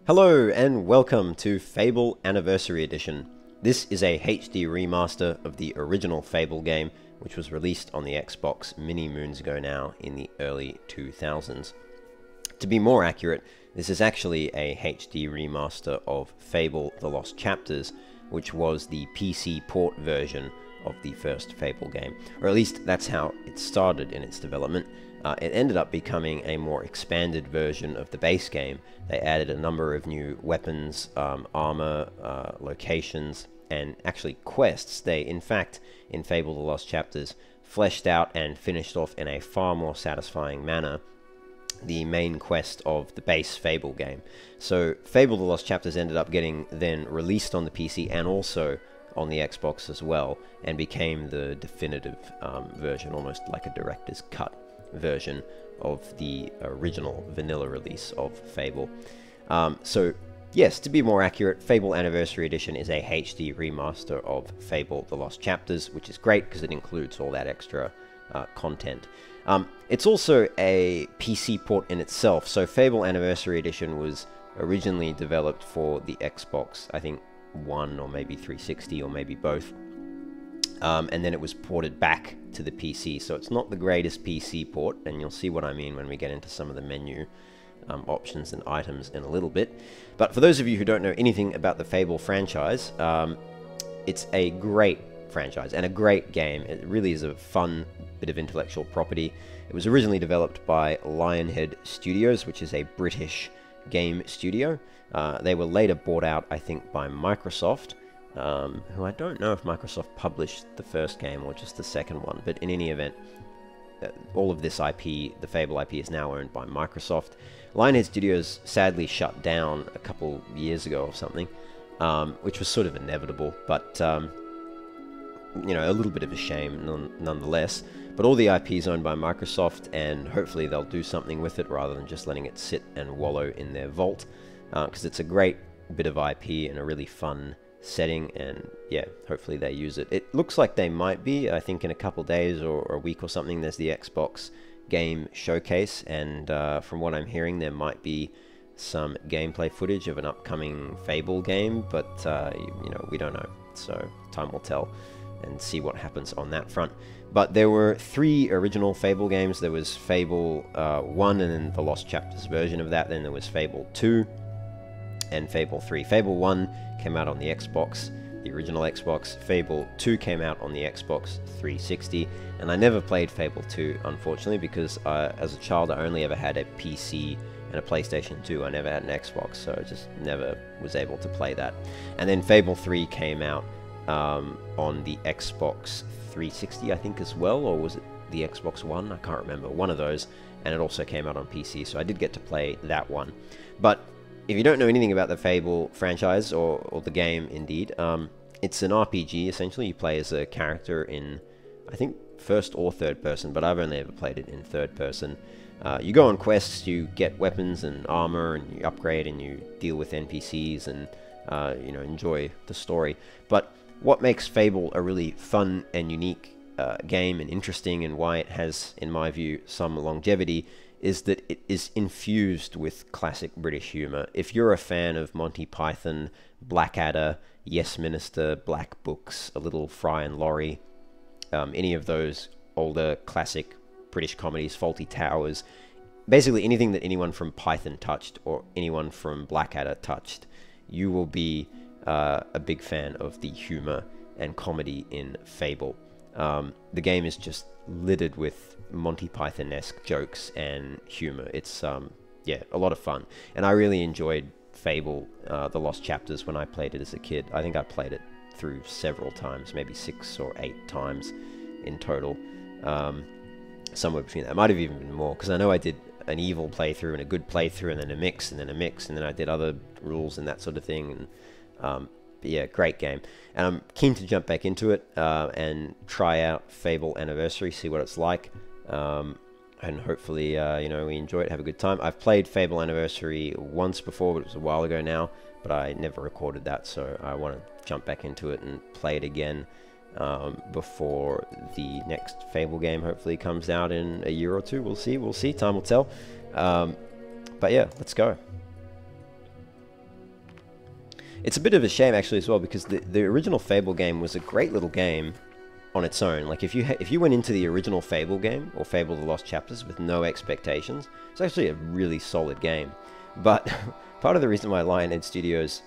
Hello and welcome to Fable Anniversary Edition. This is a HD remaster of the original Fable game, which was released on the Xbox many moons ago now in the early 2000s. To be more accurate, this is actually a HD remaster of Fable The Lost Chapters, which was the PC port version of the first Fable game, or at least that's how it started in its development. It ended up becoming a more expanded version of the base game. They added a number of new weapons, armor, locations, and actually quests. They, in fact, in Fable The Lost Chapters, fleshed out and finished off in a far more satisfying manner the main quest of the base Fable game. So Fable The Lost Chapters ended up getting then released on the PC and also on the Xbox as well, and became the definitive version, almost like a director's cut version of the original vanilla release of Fable. So yes, to be more accurate, Fable Anniversary Edition is a HD remaster of Fable The Lost Chapters, which is great because it includes all that extra content. It's also a PC port in itself, so Fable Anniversary Edition was originally developed for the Xbox, I think One or maybe 360 or maybe both. And then it was ported back to the PC, so it's not the greatest PC port, and you'll see what I mean when we get into some of the menu options and items in a little bit. But for those of you who don't know anything about the Fable franchise, it's a great franchise and a great game. It really is a fun bit of intellectual property. It was originally developed by Lionhead Studios, which is a British game studio. They were later bought out, I think, by Microsoft, who I don't know if Microsoft published the first game or just the second one, but in any event, all of this IP, the Fable IP, is now owned by Microsoft. Lionhead Studios sadly shut down a couple years ago or something, which was sort of inevitable, but you know, a little bit of a shame nonetheless. But all the IP is owned by Microsoft, and hopefully they'll do something with it rather than just letting it sit and wallow in their vault, because it's a great bit of IP and a really fun setting, and yeah, hopefully they use it. It looks like they might be. I think in a couple days or a week or something, there's the Xbox game showcase, and from what I'm hearing, there might be some gameplay footage of an upcoming Fable game, but you know, we don't know, so time will tell and see what happens on that front. But there were 3 original Fable games. There was Fable 1 and then the Lost Chapters version of that. Then there was Fable 2 and Fable 3. Fable 1 came out on the Xbox, the original Xbox. Fable 2 came out on the Xbox 360, and I never played Fable 2, unfortunately, because as a child I only ever had a PC and a PlayStation 2. I never had an Xbox, so I just never was able to play that. And then Fable 3 came out on the Xbox 360, I think, as well, or was it the Xbox One? I can't remember, one of those, and it also came out on PC, so I did get to play that one. But if you don't know anything about the Fable franchise, or the game indeed, it's an RPG essentially. You play as a character in, I think, first or third person, but I've only ever played it in third person. You go on quests, you get weapons and armor, and you upgrade, and you deal with NPCs, and you know, enjoy the story. But what makes Fable a really fun and unique game, and interesting, and why it has, in my view, some longevity, is that it is infused with classic British humour. If you're a fan of Monty Python, Blackadder, Yes Minister, Black Books, A Little Fry and Laurie, any of those older classic British comedies, Fawlty Towers, basically anything that anyone from Python touched or anyone from Blackadder touched, you will be a big fan of the humour and comedy in Fable. The game is just littered with Monty Python-esque jokes and humour. It's yeah, a lot of fun, and I really enjoyed Fable The Lost Chapters when I played it as a kid. I think I played it through several times, maybe 6 or 8 times in total, somewhere between that. It might have even been more, because I know I did an evil playthrough and a good playthrough, and then a mix, and then a mix, and then I did other rules and that sort of thing. And but yeah, great game, and I'm keen to jump back into it and try out Fable Anniversary, see what it's like, and hopefully you know, we enjoy it, have a good time. I've played Fable Anniversary once before, but it was a while ago now, but I never recorded that, so I want to jump back into it and play it again before the next Fable game hopefully comes out in a year or 2. We'll see, time will tell. But yeah, let's go. It's a bit of a shame actually as well, because the original Fable game was a great little game on its own. Like if you went into the original Fable game, or Fable: The Lost Chapters, with no expectations, it's actually a really solid game. But part of the reason why Lionhead Studios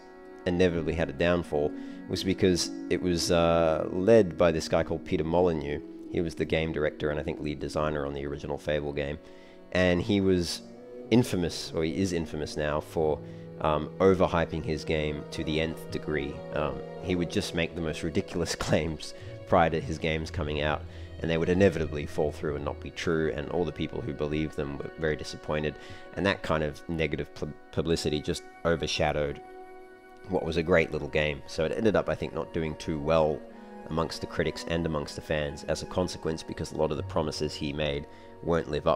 inevitably had a downfall was because it was led by this guy called Peter Molyneux. He was the game director and I think lead designer on the original Fable game, and he was infamous, or he is infamous now, for overhyping his game to the nth degree. He would just make the most ridiculous claims prior to his games coming out, and they would inevitably fall through and not be true, and all the people who believed them were very disappointed, and that kind of negative publicity just overshadowed what was a great little game. So it ended up, I think, not doing too well amongst the critics and amongst the fans as a consequence, because a lot of the promises he made weren't lived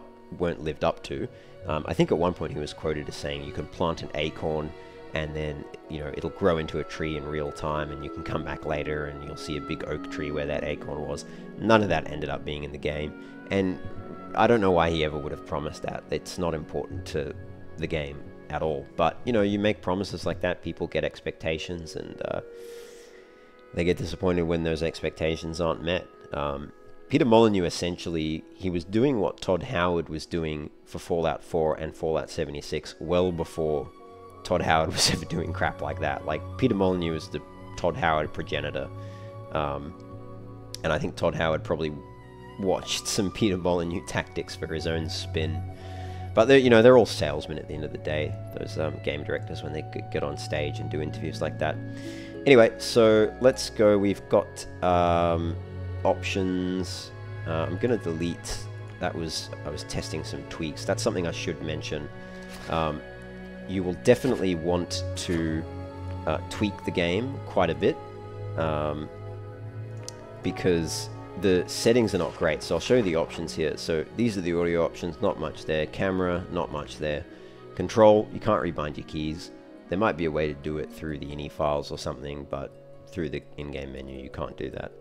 up to. I think at one point he was quoted as saying you can plant an acorn and then, you know, it'll grow into a tree in real time, and you can come back later and you'll see a big oak tree where that acorn was. None of that ended up being in the game, and I don't know why he ever would have promised that. It's not important to the game at all. But, you know, you make promises like that, people get expectations, and they get disappointed when those expectations aren't met. Peter Molyneux, essentially, he was doing what Todd Howard was doing for Fallout 4 and Fallout 76 well before Todd Howard was ever doing crap like that. Like, Peter Molyneux is the Todd Howard progenitor. And I think Todd Howard probably watched some Peter Molyneux tactics for his own spin. But they're, you know, they're all salesmen at the end of the day, those game directors, when they get on stage and do interviews like that. Anyway, so let's go. We've got options. I'm gonna delete. I was testing some tweaks. That's something I should mention. You will definitely want to tweak the game quite a bit, because the settings are not great. So I'll show you the options here. So these are the audio options, not much there. Camera, not much there. Control, you can't rebind your keys. There might be a way to do it through the ini files or something, but through the in-game menu you can't do that.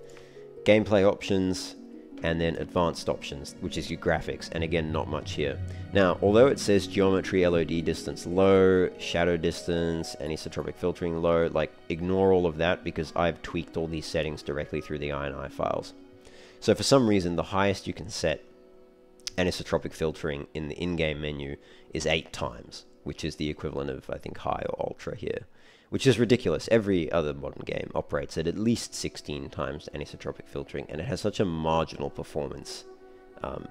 Gameplay options, and then advanced options, which is your graphics, and again, not much here. Now, although it says geometry, LOD distance low, shadow distance, anisotropic filtering low, like, ignore all of that, because I've tweaked all these settings directly through the INI files. So for some reason, the highest you can set anisotropic filtering in the in-game menu is 8 times, which is the equivalent of, I think, high or ultra here, which is ridiculous. Every other modern game operates at least 16 times anisotropic filtering, and it has such a marginal performance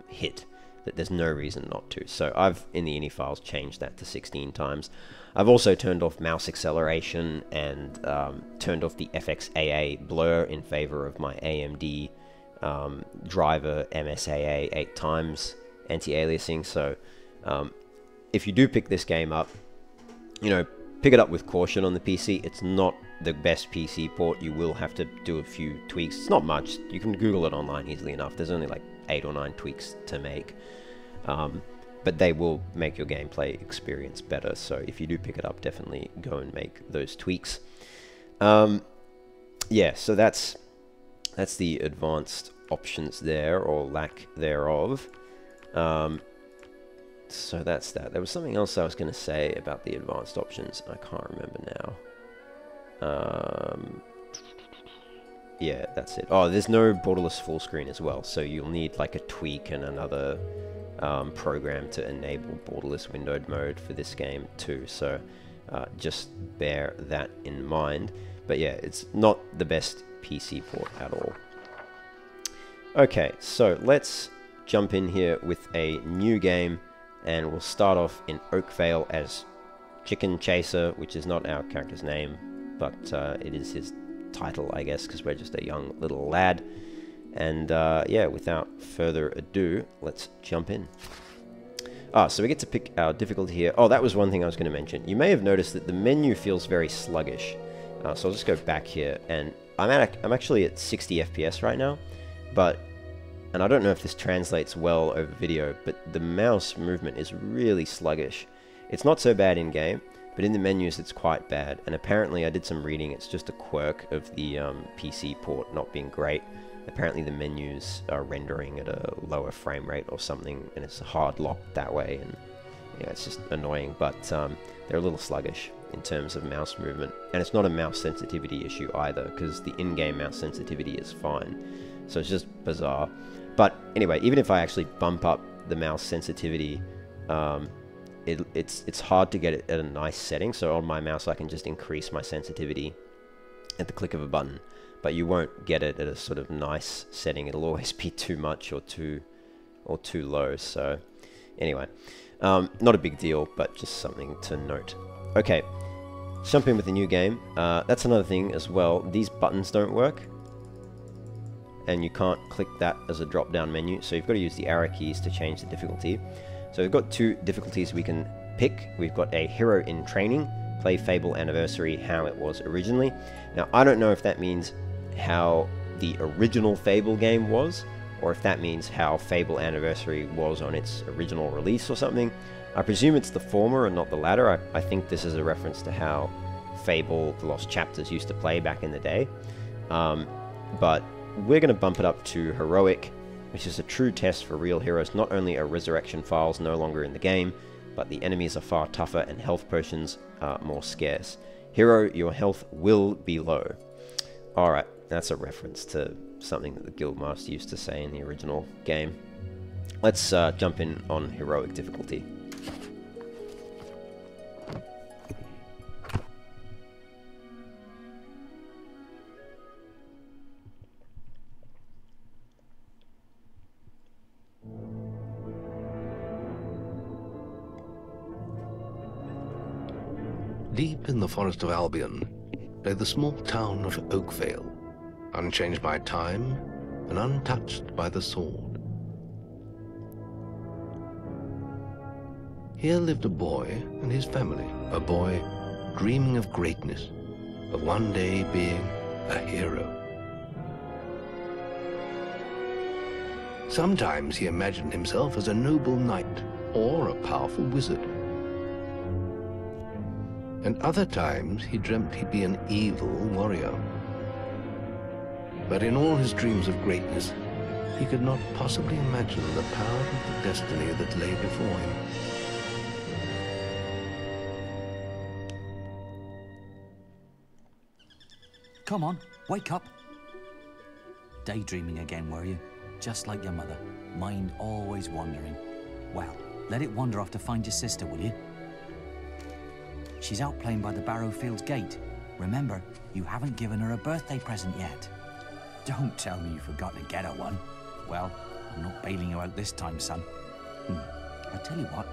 hit that there's no reason not to. So I've, in the ini files, changed that to 16 times. I've also turned off mouse acceleration and turned off the FXAA blur in favor of my AMD driver MSAA 8 times anti-aliasing. So if you do pick this game up, you know, pick it up with caution on the PC. It's not the best PC port. You will have to do a few tweaks. It's not much. You can Google it online easily enough. There's only like 8 or 9 tweaks to make. But they will make your gameplay experience better. So if you do pick it up, definitely go and make those tweaks. Yeah, so that's the advanced options there, or lack thereof. So that's that. There was something else I was going to say about the advanced options. I can't remember now. Yeah, that's it. Oh, there's no borderless full screen as well, so you'll need like a tweak and another program to enable borderless windowed mode for this game too. So just bear that in mind. But yeah, it's not the best PC port at all. Okay, so let's jump in here with a new game, and we'll start off in Oakvale as Chicken Chaser, which is not our character's name, but it is his title, I guess, because we're just a young little lad. And yeah, without further ado, let's jump in. So we get to pick our difficulty here. Oh, that was one thing I was going to mention. You may have noticed that the menu feels very sluggish. So I'll just go back here, and I'm actually at 60 FPS right now, and I don't know if this translates well over video, but the mouse movement is really sluggish. It's not so bad in game, but in the menus it's quite bad, and apparently I did some reading, it's just a quirk of the PC port not being great. Apparently the menus are rendering at a lower frame rate or something, and it's hard locked that way, and yeah, it's just annoying, but they're a little sluggish in terms of mouse movement. And it's not a mouse sensitivity issue either, because the in-game mouse sensitivity is fine. So it's just bizarre. But anyway, even if I actually bump up the mouse sensitivity, it's hard to get it at a nice setting. So on my mouse I can just increase my sensitivity at the click of a button, but you won't get it at a sort of nice setting. It'll always be too much or too low. So anyway, not a big deal, but just something to note. Okay, jump in with the new game. That's another thing as well. These buttons don't work, and you can't click that as a drop-down menu, so you've got to use the arrow keys to change the difficulty. So we've got two difficulties we can pick. We've got a hero in training, play Fable Anniversary how it was originally. Now, I don't know if that means how the original Fable game was, or if that means how Fable Anniversary was on its original release or something. I presume it's the former and not the latter. I think this is a reference to how Fable The Lost Chapters used to play back in the day. But we're going to bump it up to Heroic, which is a true test for real heroes. Not only are resurrection files no longer in the game, but the enemies are far tougher and health potions are more scarce. Hero, your health will be low. Alright, that's a reference to something that the Guildmaster used to say in the original game. Let's jump in on Heroic difficulty. Deep in the forest of Albion lay the small town of Oakvale, unchanged by time and untouched by the sword. Here lived a boy and his family, a boy dreaming of greatness, of one day being a hero. Sometimes he imagined himself as a noble knight or a powerful wizard. And other times he dreamt he'd be an evil warrior. But in all his dreams of greatness, he could not possibly imagine the power of the destiny that lay before him. Come on, wake up. Daydreaming again, were you? Just like your mother, mind always wandering. Well, let it wander off to find your sister, will you? She's out playing by the Barrowfields gate. Remember, you haven't given her a birthday present yet. Don't tell me you forgot to get her one. Well, I'm not bailing you out this time, son. I tell you what,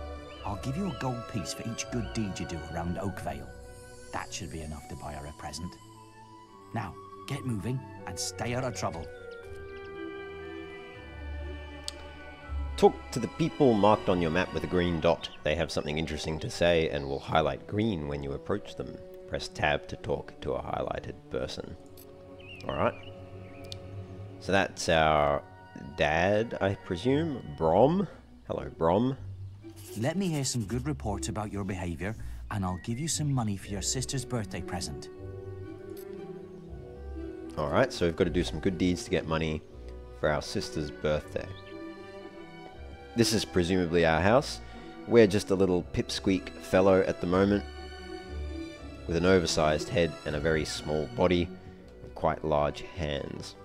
I'll give you a gold piece for each good deed you do around Oakvale. That should be enough to buy her a present. Now, get moving and stay out of trouble. Talk to the people marked on your map with a green dot. They have something interesting to say and will highlight green when you approach them. Press tab to talk to a highlighted person. Alright. So that's our dad, I presume. Brom. Hello, Brom. Let me hear some good reports about your behavior, and I'll give you some money for your sister's birthday present. Alright, so we've got to do some good deeds to get money for our sister's birthday. This is presumably our house. We're just a little pipsqueak fellow at the moment, with an oversized head and a very small body, and quite large hands.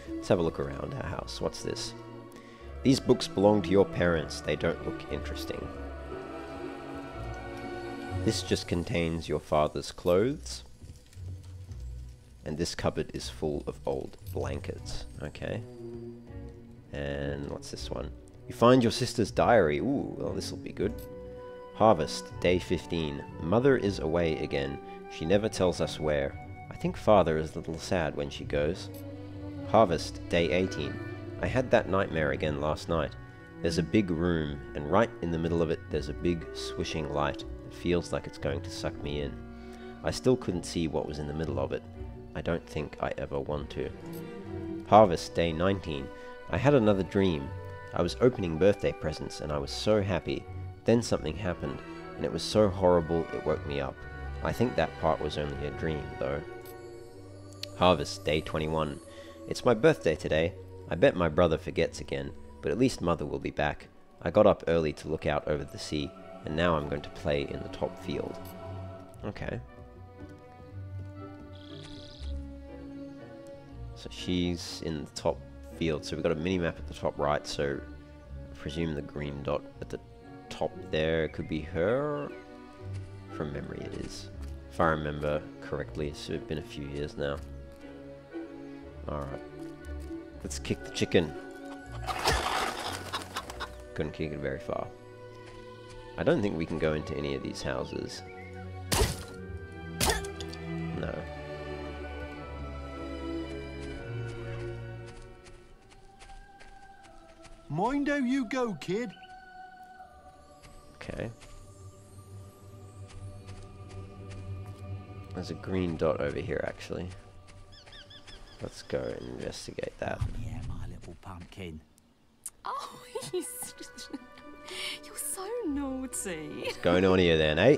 Let's have a look around our house. What's this? These books belong to your parents. They don't look interesting. This just contains your father's clothes. And this cupboard is full of old blankets. Okay. And what's this one? You find your sister's diary. Ooh, well, this'll be good. Harvest, day 15. Mother is away again. She never tells us where. I think father is a little sad when she goes. Harvest, day 18. I had that nightmare again last night. There's a big room, and right in the middle of it, there's a big swishing light. It feels like it's going to suck me in. I still couldn't see what was in the middle of it. I don't think I ever want to. Harvest, day 19. I had another dream. I was opening birthday presents and I was so happy. Then something happened, and it was so horrible it woke me up. I think that part was only a dream, though. Harvest, day 21. It's my birthday today. I bet my brother forgets again, but at least mother will be back. I got up early to look out over the sea, and now I'm going to play in the top field. Okay. So she's in the top field, so we've got a mini-map at the top right, so I presume the green dot at the top there could be her. From memory it is. If I remember correctly, it's been a few years now. Alright. Let's kick the chicken. Couldn't kick it very far. I don't think we can go into any of these houses. No. Mind how you go, kid. Okay. There's a green dot over here, actually. Let's go and investigate that. Oh, yeah, my little pumpkin. Oh, you're so naughty. What's going on here then, eh?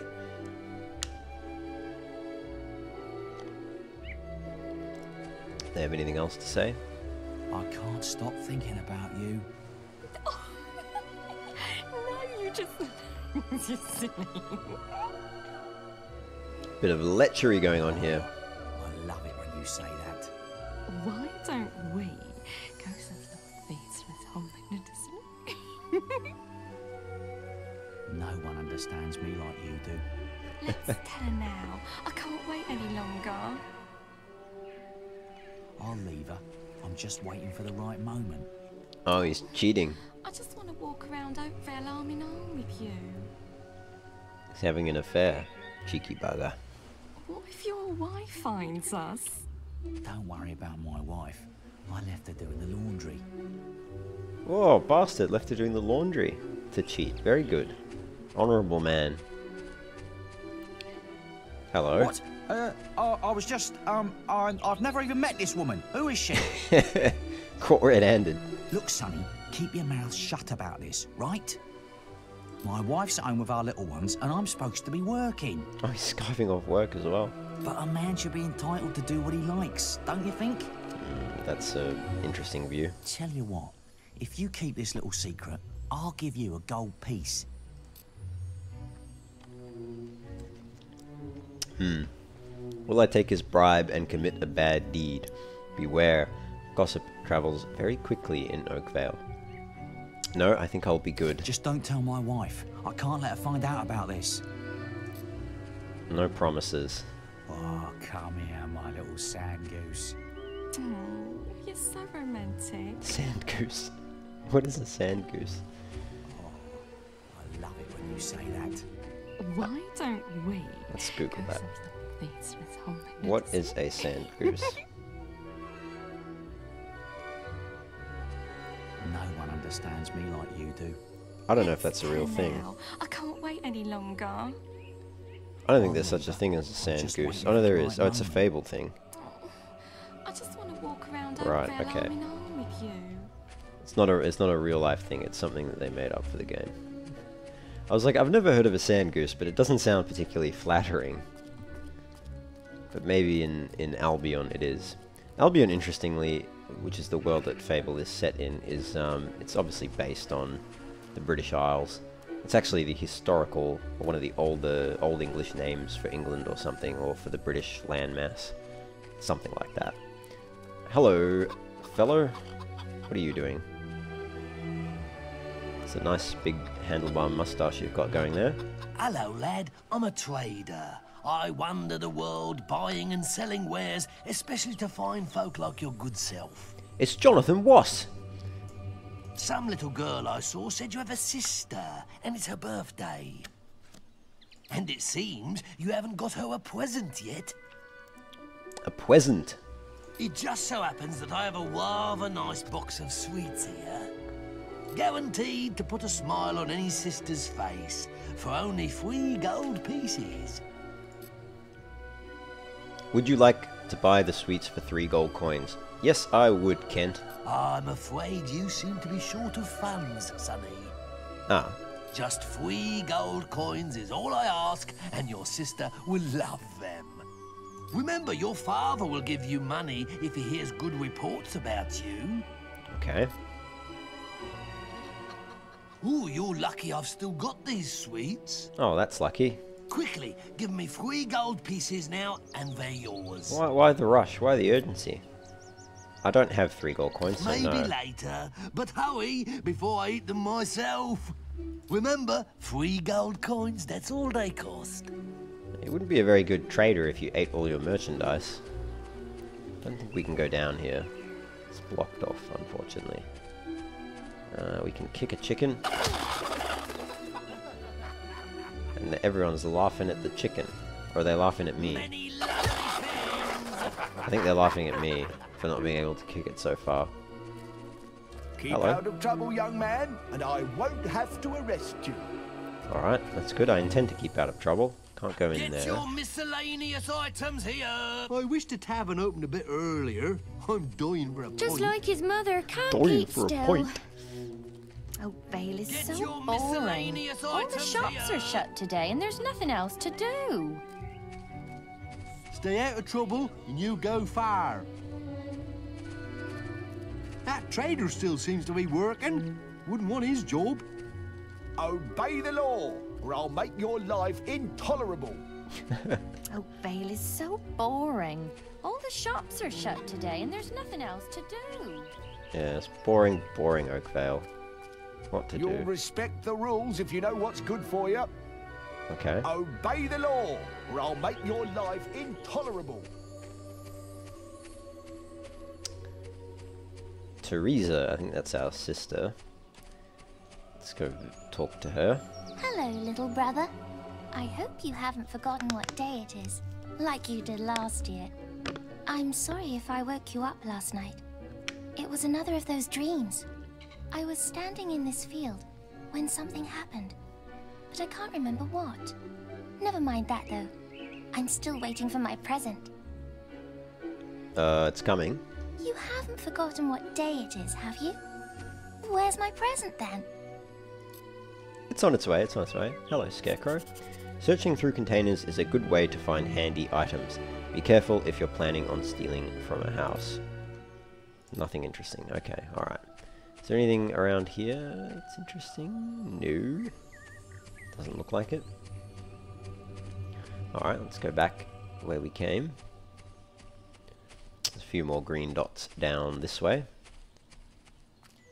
They have anything else to say? I can't stop thinking about you. No, you just... You're silly. Bit of lechery going on here. I love it when you say that. Why don't we go some little feast with something to do? No one understands me like you do. Let's tell her now. I can't wait any longer. I'll leave her. I'm just waiting for the right moment. Oh, he's cheating. I just want to walk around Oakvale arm in arm with you. He's having an affair. Cheeky bugger. What if your wife finds us? Don't worry about my wife. I left her doing the laundry. Whoa, bastard, left her doing the laundry to cheat. Very good. Honourable man. Hello. What? I was just, I've never even met this woman. Who is she? Caught red-handed. Look, Sonny, keep your mouth shut about this, right? My wife's at home with our little ones, and I'm supposed to be working. Oh, he's skiving off work as well. But a man should be entitled to do what he likes, don't you think? That's an interesting view. Tell you what, if you keep this little secret, I'll give you a gold piece. Will I take his bribe and commit a bad deed? Beware, gossip travels very quickly in Oakvale. No, I think I'll be good. Just don't tell my wife. I can't let her find out about this. No promises. Oh, come here, my little sand goose. Oh, you're so romantic. Sand goose. What is a sand goose? I love it when you say that. Why don't we Let's Google go that. some little feast with something What to is a sand goose? No one understands me like you do. I don't know if that's a real Let's thing. tell her now. I can't wait any longer. I don't think there's such a thing as a sand just goose. waiting Oh no, for there the is. right Oh, it's a moment. Fable thing. I just want to walk around Right, Oakvale okay. arm in arm with you. It's not a real life thing. It's something that they made up for the game. I was like, I've never heard of a sand goose, but it doesn't sound particularly flattering. But maybe in Albion it is. Albion, interestingly, which is the world that Fable is set in, is it's obviously based on the British Isles. It's actually the historical, or one of the Old English names for England or something, or for the British landmass. Something like that. Hello, fellow. What are you doing? It's a nice big handlebar moustache you've got going there. Hello, lad. I'm a trader. I wander the world buying and selling wares, especially to fine folk like your good self. It's Jonathan Wass. Some little girl I saw said you have a sister, and it's her birthday. And it seems you haven't got her a present yet. A present. It just so happens that I have a rather nice box of sweets here. Guaranteed to put a smile on any sister's face, for only 3 gold pieces. Would you like to buy the sweets for 3 gold coins? Yes, I would, Kent. I'm afraid you seem to be short of funds, Sonny. Ah, Just 3 gold coins is all I ask, and your sister will love them. Remember, your father will give you money if he hears good reports about you. okay. Ooh, you're lucky I've still got these sweets. Oh, that's lucky. Quickly, give me 3 gold pieces now, and they're yours. Why the rush? Why the urgency? I don't have 3 gold coins, so Maybe no. later, but hurry before I eat them myself. Remember, 3 gold coins, that's all they cost. You wouldn't be a very good trader if you ate all your merchandise. I don't think we can go down here. It's blocked off, unfortunately. We can kick a chicken. And everyone's laughing at the chicken. Or are they laughing at me? Many lovely things. I think they're laughing at me for not being able to kick it so far. Keep Hello. out of trouble, young man, and I won't have to arrest you. Alright, that's good. I intend to keep out of trouble. Can't go in Get there. your miscellaneous items here. I wish the tavern opened a bit earlier. I'm dying for a Just pint. like his mother, can't Dying keep for a still. point. Oakvale is Get so your boring. miscellaneous All the items shops here. are shut today and there's nothing else to do. Stay out of trouble and you go far. That trader still seems to be working. Wouldn't want his job. Obey the law, or I'll make your life intolerable. Oakvale is so boring. All the shops are shut today and there's nothing else to do. Yeah, it's boring, boring Oakvale. What to You'll do? respect the rules if you know what's good for you. Okay. Obey the law, or I'll make your life intolerable. Teresa, I think that's our sister. Let's go talk to her. Hello, little brother. I hope you haven't forgotten what day it is, like you did last year. I'm sorry if I woke you up last night. It was another of those dreams. I was standing in this field when something happened, but I can't remember what. Never mind that, though. I'm still waiting for my present. It's coming. You haven't forgotten what day it is, have you? Where's my present, then? It's on its way, it's on its way. Hello, Scarecrow. Searching through containers is a good way to find handy items. Be careful if you're planning on stealing from a house. Nothing interesting. Okay, alright. Is there anything around here that's interesting? No. Doesn't look like it. Alright, let's go back where we came. There's a few more green dots down this way.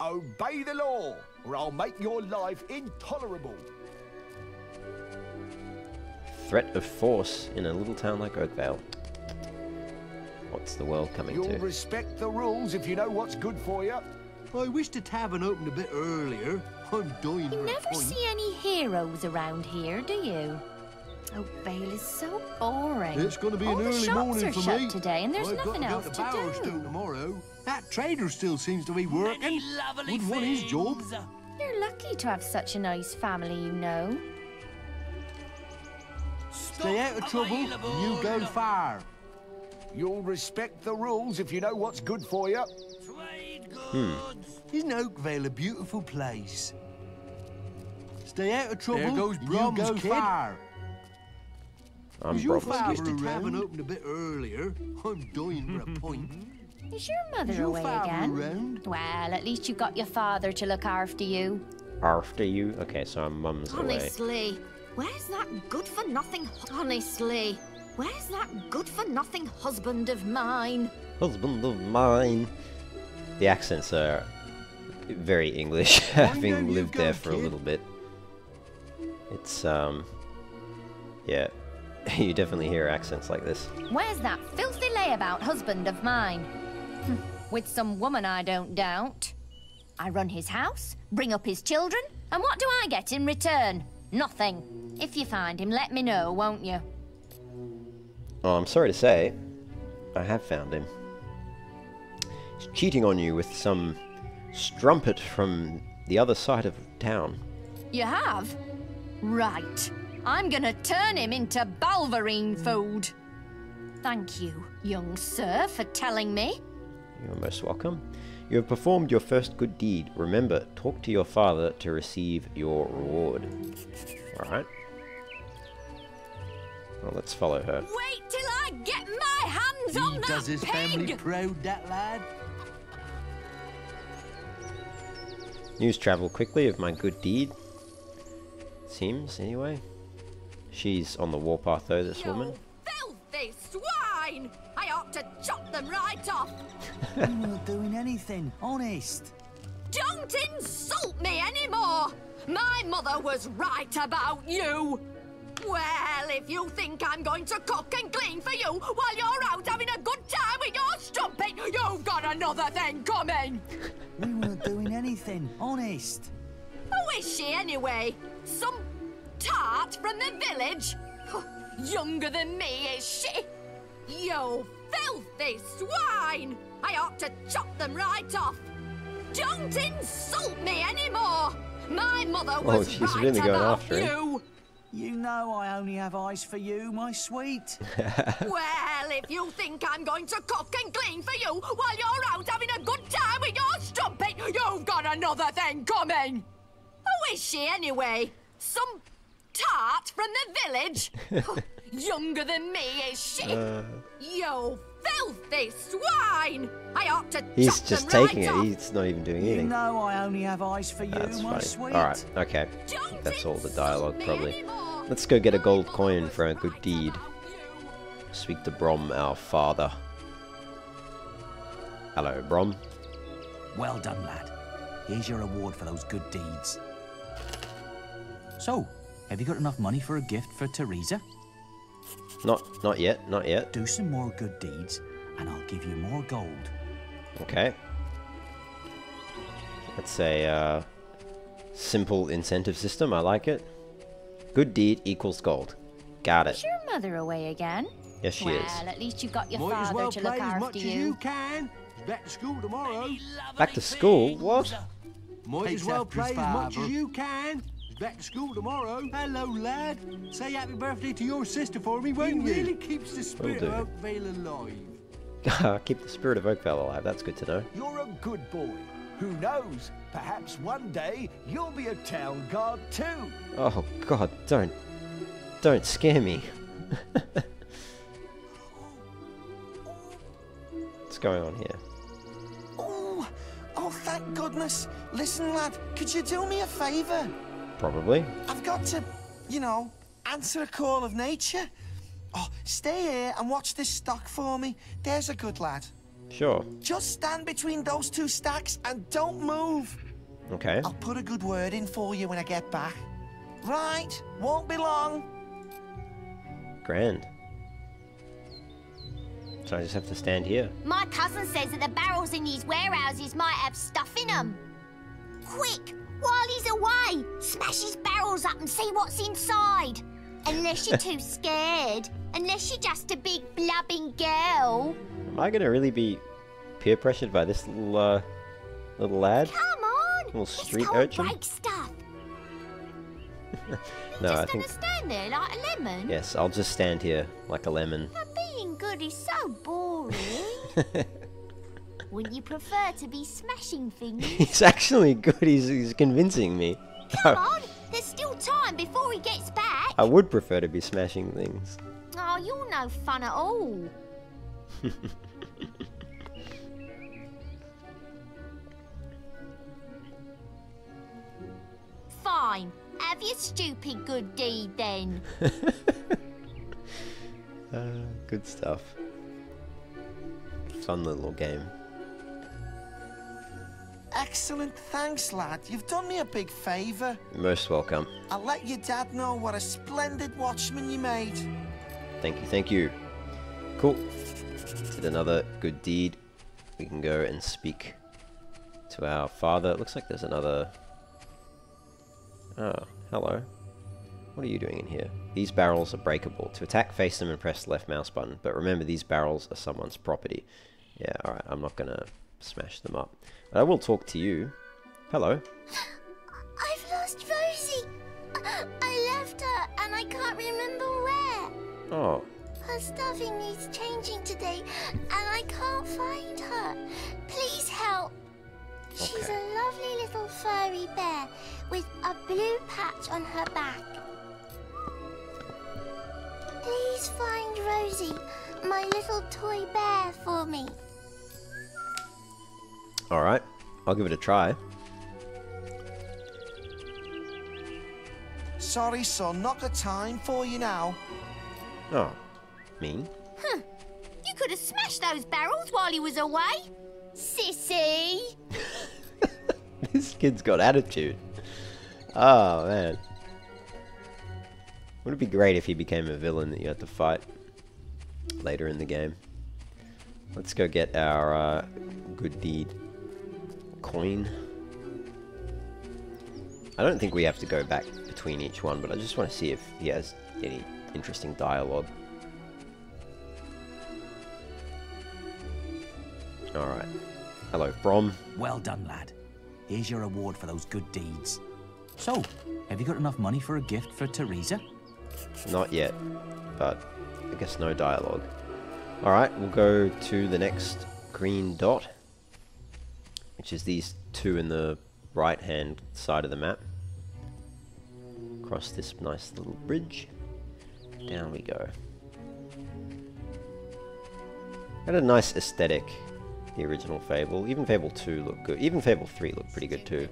Obey the law, or I'll make your life intolerable. Threat of force in a little town like Oakvale. What's the world coming You'll to? respect the rules if you know what's good for you. I wish the tavern opened a bit earlier. I'm dying You for a never pint. see any heroes around here, do you? Oakvale is so boring. It's going to be All an the early shops morning are for shut me. today and there's I've nothing else got to go to to Bowerstone do. tomorrow. That trader still seems to be working. Many lovely Wouldn't want his job. things. You're lucky to have such a nice family, you know. Stay out of trouble and you go far. You'll respect the rules if you know what's good for you. Trade goods. Isn't Oakvale a beautiful place? Stay out of trouble. There goes and Brom's you go kid. far. I'm Is your Brom's father kid. around? Opened a bit earlier. I'm dying for a pint. Is your mother Is your away father again? around? Well, at least you've got your father to look after you. After you? Okay, so our mum's away. Honestly, where's that good-for-nothing... Honestly, where's that good-for-nothing husband of mine? Husband of mine. The accents are very English, having you lived go, there for a kid. little bit. It's, yeah, you definitely hear accents like this. Where's that filthy layabout husband of mine? With some woman, I don't doubt. I run his house, bring up his children, and what do I get in return? Nothing. If you find him, let me know, won't you? Oh, I'm sorry to say, I have found him. He's cheating on you with some strumpet from the other side of town. You have? Right. I'm gonna turn him into balverine food. Thank you, young sir, for telling me. You're most welcome. You have performed your first good deed. Remember, talk to your father to receive your reward. Alright. Well, let's follow her. Wait till I get my hands on that Does his family pig! proud, that lad? News travel quickly of my good deed. Seems, anyway. She's on the warpath though, this woman. Filthy swine! I ought to chop them right off! I'm not doing anything, honest. Don't insult me anymore! My mother was right about you! Well, if you think I'm going to cook and clean for you while you're out having a good time with your strumpet, you've got another thing coming! We weren't doing anything, honest. Who is she anyway? Some tart from the village? Younger than me, is she? You filthy swine! I ought to chop them right off! Don't insult me anymore! My mother was she's right really going about after him. you! You know I only have eyes for you, my sweet. Well, if you think I'm going to cook and clean for you while you're out having a good time with your strumpet, you've got another thing coming! Who is she anyway? Some tart from the village? Younger than me, is she? You filthy swine! I ought to He's chop just them taking right it. off. He's not even doing You anything. know I only have eyes for you, That's my funny. sweet. Alright, okay. I think that's all the dialogue, probably. Let's go get a gold coin for our good deed. Speak to Brom, our father. Hello, Brom. Well done, lad. Here's your reward for those good deeds. So, have you got enough money for a gift for Teresa? Not yet, not yet. Do some more good deeds, and I'll give you more gold. Okay. That's a simple incentive system. I like it. Good deed equals gold. Got it. Is your mother away again? Yes, she well, is. at least you've got your Might as father well to play look as after much as you. you can. Back to school tomorrow. Back to school? What? Might Takes as well after his play as much father. as you can. Back to school tomorrow. Hello, lad. Say happy birthday to your sister for me, won't you? really keeps the spirit do. of Oakvale alive. Keep the spirit of Oakvale alive. That's good to know. You're a good boy. Who knows? Perhaps one day you'll be a town guard too. Oh God! Don't scare me. What's going on here? Oh, thank goodness. Listen, lad, could you do me a favour? Probably. I've got to, you know, answer a call of nature. Oh, stay here and watch this stock for me. There's a good lad. Sure. Just stand between those two stacks and don't move. Okay. I'll put a good word in for you when I get back. Right, won't be long. Grand. So I just have to stand here. My cousin says that the barrels in these warehouses might have stuff in them. Quick, while he's away, smash his barrels up and see what's inside. Unless you're too scared. Unless you're just a big blubbing girl. Am I gonna really be peer pressured by this little lad? Come on! Little street Let's go urchin? and break stuff. No, I Just think. gonna stand there like a lemon? Yes, I'll just stand here like a lemon. But being good is so boring. Wouldn't you prefer to be smashing things? He's actually good. He's convincing me. Come on, there's still time before he gets back. I would prefer to be smashing things. Oh, you're no fun at all. Fine. Have your stupid good deed then. Good stuff. Fun little game. Excellent, thanks, lad. You've done me a big favour. Most welcome. I'll let your dad know what a splendid watchman you made. Thank you, thank you. Cool. Did another good deed. We can go and speak to our father. It looks like there's another... Oh, hello. What are you doing in here? These barrels are breakable. To attack, face them and press the left mouse button. But remember, these barrels are someone's property. Yeah, alright, I'm not gonna smash them up. But I will talk to you. Hello. I've lost Rosie. I left her and I can't remember where. Oh, Her stuffing needs changing today and I can't find her. Please help. She's Okay. a lovely little furry bear with a blue patch on her back. Please find Rosie, my little toy bear, for me. alright. I'll give it a try. Sorry, son, not the time for you now. Oh, me? Huh. You could have smashed those barrels while he was away. Sissy! This kid's got attitude. Oh, man. Would it be great if he became a villain that you had to fight later in the game? Let's go get our good deed coin. I don't think we have to go back between each one, but I just want to see if he has any interesting dialogue. Alright. Hello, Brom. Well done, lad. Here's your reward for those good deeds. So, have you got enough money for a gift for Teresa? Not yet, but I guess no dialogue. Alright, we'll go to the next green dot, which is these two in the right-hand side of the map. Across this nice little bridge. Down we go. Had a nice aesthetic, the original Fable. Even Fable 2 looked good. Even Fable 3 looked pretty good too.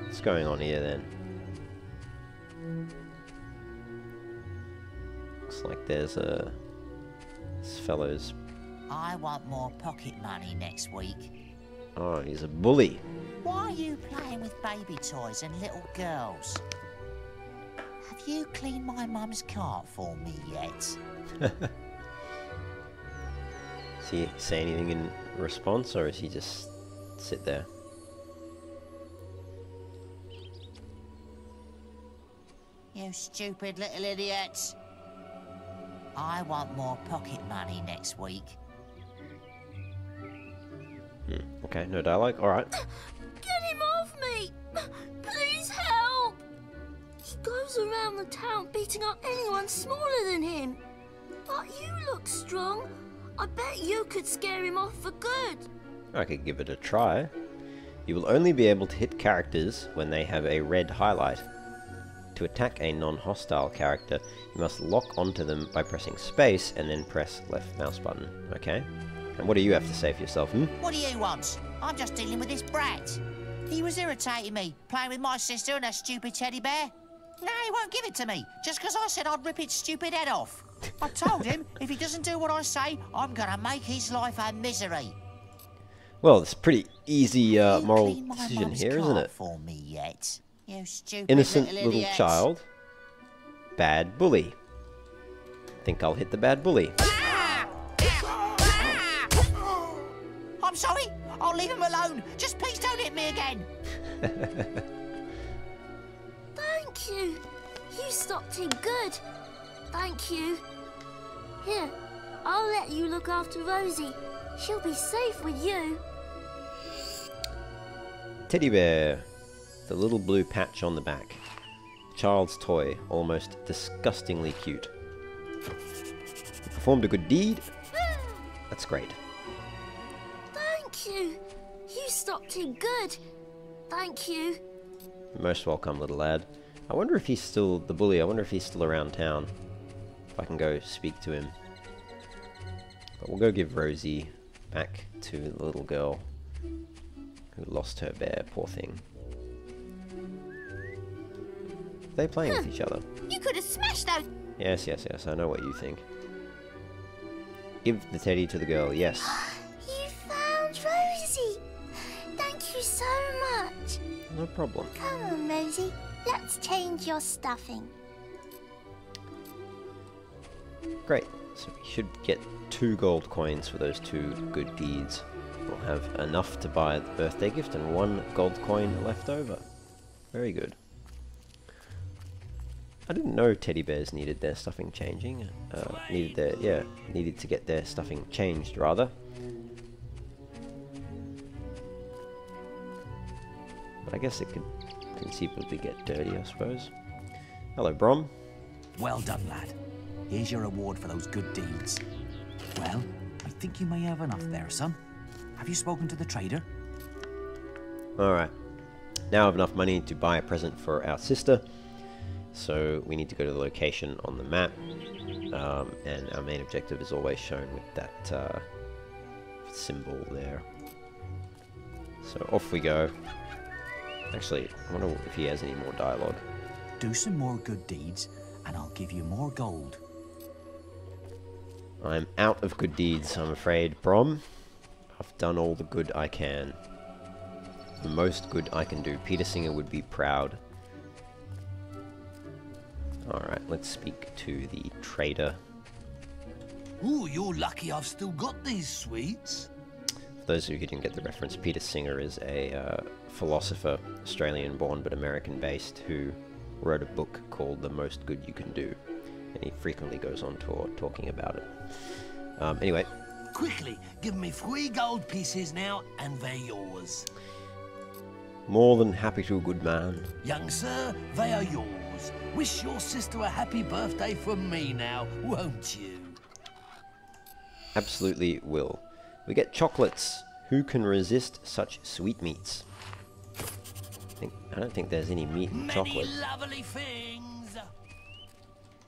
What's going on here then? Looks like there's a... this fellow's... I want more pocket money next week. Oh, he's a bully. Why are you playing with baby toys and little girls? Have you cleaned my mum's cart for me yet? Does he say anything in response, or is he just sit there? You stupid little idiots. I want more pocket money next week. Okay, no dialogue. Alright. Get him off me! Please help! He goes around the town beating up anyone smaller than him. But you look strong. I bet you could scare him off for good. I could give it a try. You will only be able to hit characters when they have a red highlight. To attack a non-hostile character, you must lock onto them by pressing space and then press left mouse button. Okay? And what do you have to say for yourself, What do you want? I'm just dealing with this brat. He was irritating me, playing with my sister and her stupid teddy bear. Now he won't give it to me, just because I said I'd rip its stupid head off. I told him, if he doesn't do what I say, I'm gonna make his life a misery. Well, it's a pretty easy moral decision here, isn't it? For me yet? You stupid Innocent little idiot. child. Bad bully. Think I'll hit the bad bully. I'm sorry. I'll leave him alone. Just please don't hit me again. Thank you. You stopped him good. Thank you. Here, I'll let you look after Rosie. She'll be safe with you. Teddy bear. The little blue patch on the back. Child's toy. Almost disgustingly cute. You performed a good deed. That's great. Thank you. You stopped him good. Thank you. You're most welcome, little lad. I wonder if he's still the bully. I wonder if he's still around town. If I can go speak to him. But we'll go give Rosie back to the little girl who lost her bear. Poor thing. Are they playing with each other? You could have smashed those. Yes, yes, yes. I know what you think. Give the teddy to the girl. Yes. You found Rosie. Thank you so much. No problem. Come on, Rosie. Let's change your stuffing. Great. So we should get 2 gold coins for those 2 good deeds. We'll have enough to buy the birthday gift and 1 gold coin left over. Very good. I didn't know teddy bears needed their stuffing changing. Needed to get their stuffing changed, rather. But I guess it could conceivably get dirty, I suppose. Hello, Brom. Well done, lad. Here's your reward for those good deeds. Well, I think you may have enough there, son. Have you spoken to the trader? Alright. Now I have enough money to buy a present for our sister. So we need to go to the location on the map. And our main objective is always shown with that symbol there. So off we go. Actually, I wonder if he has any more dialogue. Do some more good deeds, and I'll give you more gold. I'm out of good deeds, I'm afraid, Brom. I've done all the good I can. The most good I can do. Peter Singer would be proud. Alright, let's speak to the trader. Ooh, you're lucky I've still got these sweets. For those of you who didn't get the reference, Peter Singer is a philosopher, Australian-born but American-based, who wrote a book called The Most Good You Can Do. And he frequently goes on tour talking about it. Anyway. Quickly, give me 3 gold pieces now, and they're yours. More than happy to, good man. Young sir, they are yours. Wish your sister a happy birthday from me now, won't you? Absolutely will. We get chocolates. Who can resist such sweetmeats? I don't think there's any meat in chocolate. Many lovely things.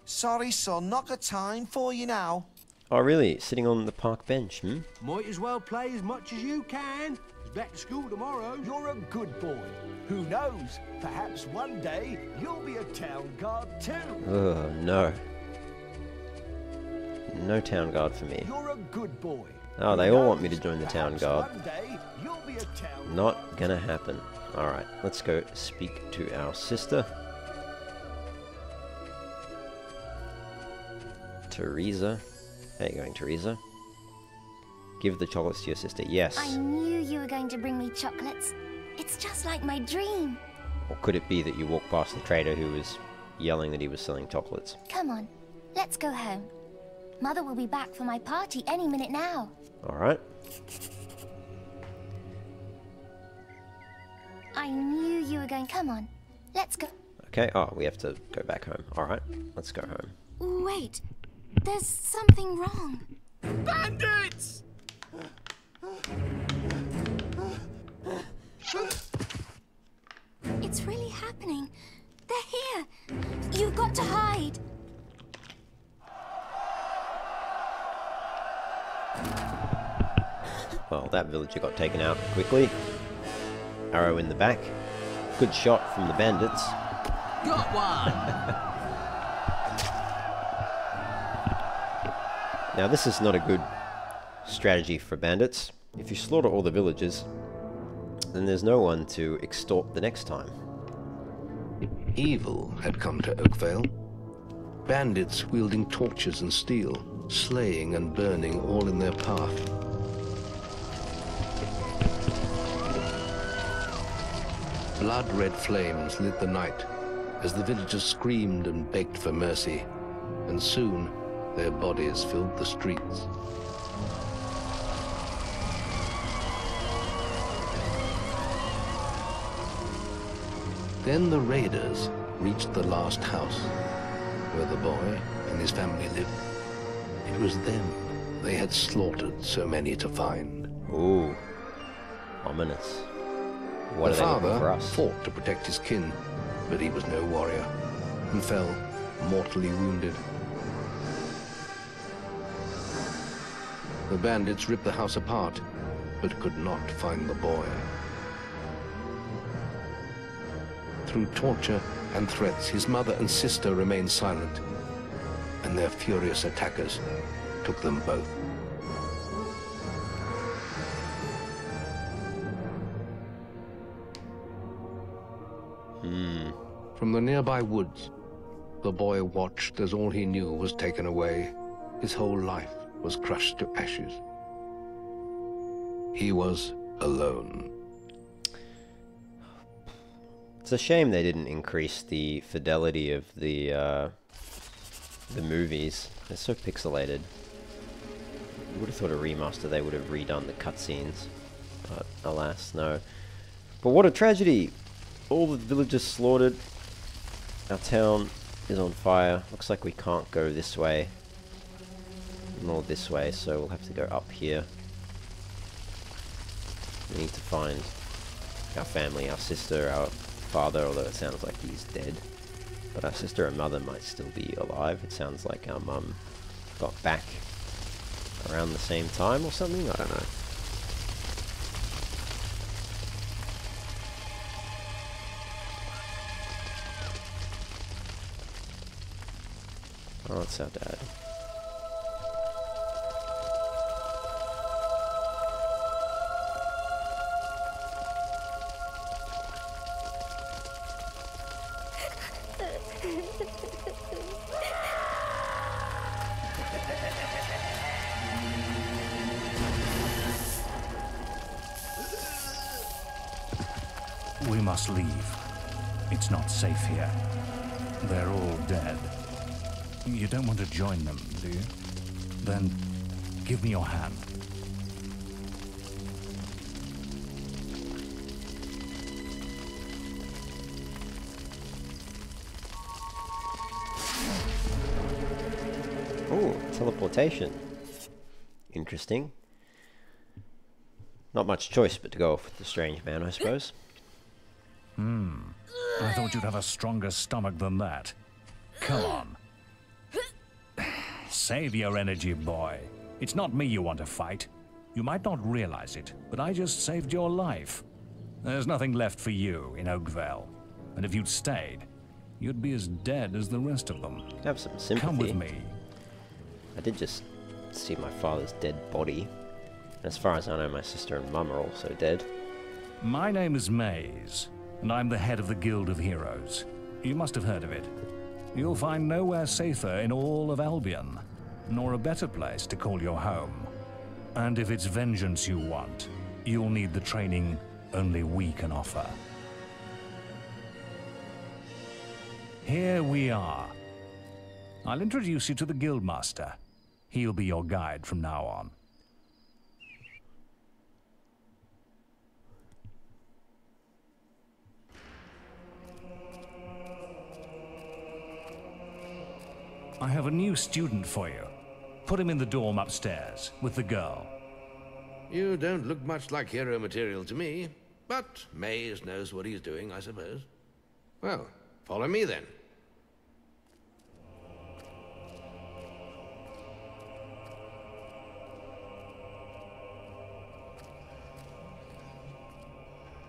Sorry, son, not got time for you now. Oh, really? Sitting on the park bench, hmm? Might as well play as much as you can. It's back to school tomorrow. You're a good boy. Who knows? Perhaps one day you'll be a town guard too. Oh, no. No town guard for me. You're a good boy. Oh, they all want me to join the town guard. One day you'll be a town Not gonna happen. Alright, let's go speak to our sister. Teresa. How you going, Teresa? Give the chocolates to your sister. Yes. I knew you were going to bring me chocolates. It's just like my dream. Or could it be that you walked past the trader who was yelling that he was selling chocolates? Come on, let's go home. Mother will be back for my party any minute now. Alright. I knew you were going. Come on, let's go. Okay, oh, we have to go back home. Alright, let's go home. Wait, there's something wrong. Bandits! It's really happening. They're here. You've got to hide. Well, that villager got taken out quickly. Arrow in the back. Good shot from the bandits. Got one! Now, this is not a good strategy for bandits. If you slaughter all the villagers, then there's no one to extort the next time. Evil had come to Oakvale. Bandits wielding torches and steel, slaying and burning all in their path. Blood-red flames lit the night as the villagers screamed and begged for mercy, and soon their bodies filled the streets. Then the raiders reached the last house, where the boy and his family lived. It was them they had slaughtered so many to find. Ooh. Ominous. What The are they looking for father us? fought to protect his kin, but he was no warrior, and fell mortally wounded. The bandits ripped the house apart, but could not find the boy. Through torture and threats, his mother and sister remained silent, and their furious attackers took them both. From the nearby woods, the boy watched as all he knew was taken away. His whole life was crushed to ashes. He was alone. It's a shame they didn't increase the fidelity of the movies. They're so pixelated. You would have thought a remaster they would have redone the cutscenes, but alas, no. But what a tragedy! All the villagers slaughtered. Our town is on fire. Looks like we can't go this way, nor this way, so we'll have to go up here. We need to find our family, our sister, our father, although it sounds like he's dead. But our sister and mother might still be alive. It sounds like our mum got back around the same time or something, I don't know. Oh, it's our dad. We must leave. It's not safe here. They're all dead. You don't want to join them, do you? Then give me your hand. Oh, teleportation. Interesting. Not much choice but to go off with the strange man, I suppose. I thought you'd have a stronger stomach than that. Come on. Save your energy, boy. It's not me you want to fight. You might not realize it, but I just saved your life. There's nothing left for you in Oakvale. And if you'd stayed, you'd be as dead as the rest of them. Have some sympathy. Come with me. I did just see my father's dead body. As far as I know, my sister and mum are also dead. My name is Maze, and I'm the head of the Guild of Heroes. You must have heard of it. You'll find nowhere safer in all of Albion, nor a better place to call your home. And if it's vengeance you want, you'll need the training only we can offer. Here we are. I'll introduce you to the Guildmaster. He'll be your guide from now on. I have a new student for you. Put him in the dorm upstairs, with the girl. You don't look much like hero material to me, but Maze knows what he's doing, I suppose. Well, follow me then.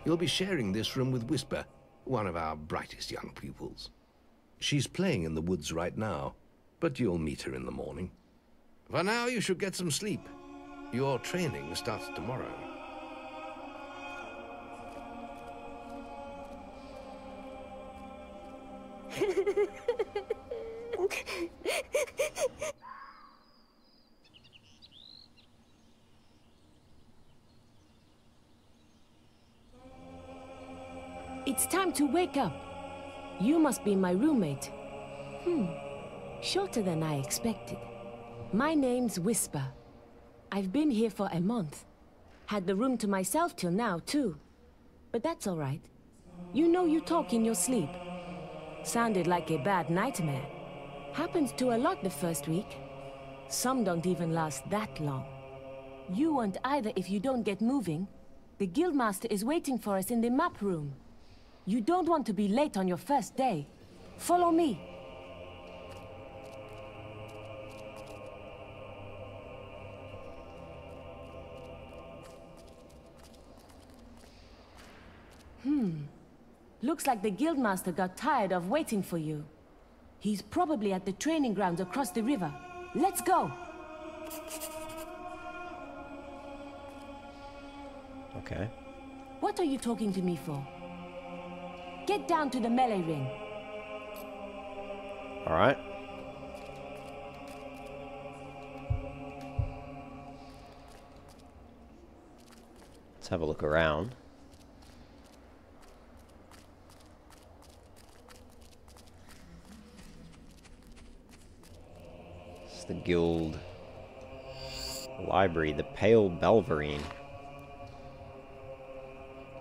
You'll be sharing this room with Whisper, one of our brightest young pupils. She's playing in the woods right now, but you'll meet her in the morning. For now, you should get some sleep. Your training starts tomorrow. It's time to wake up. You must be my roommate. Shorter than I expected. My name's Whisper. I've been here for a month. Had the room to myself till now, too. But that's all right. You know you talk in your sleep. Sounded like a bad nightmare. Happens to a lot the first week. Some don't even last that long. You won't either if you don't get moving. The Guildmaster is waiting for us in the map room. You don't want to be late on your first day. Follow me. Looks like the Guildmaster got tired of waiting for you. He's probably at the training grounds across the river. Let's go! Okay. What are you talking to me for? Get down to the melee ring. Alright. Let's have a look around. It's the guild library, the Pale Balverine.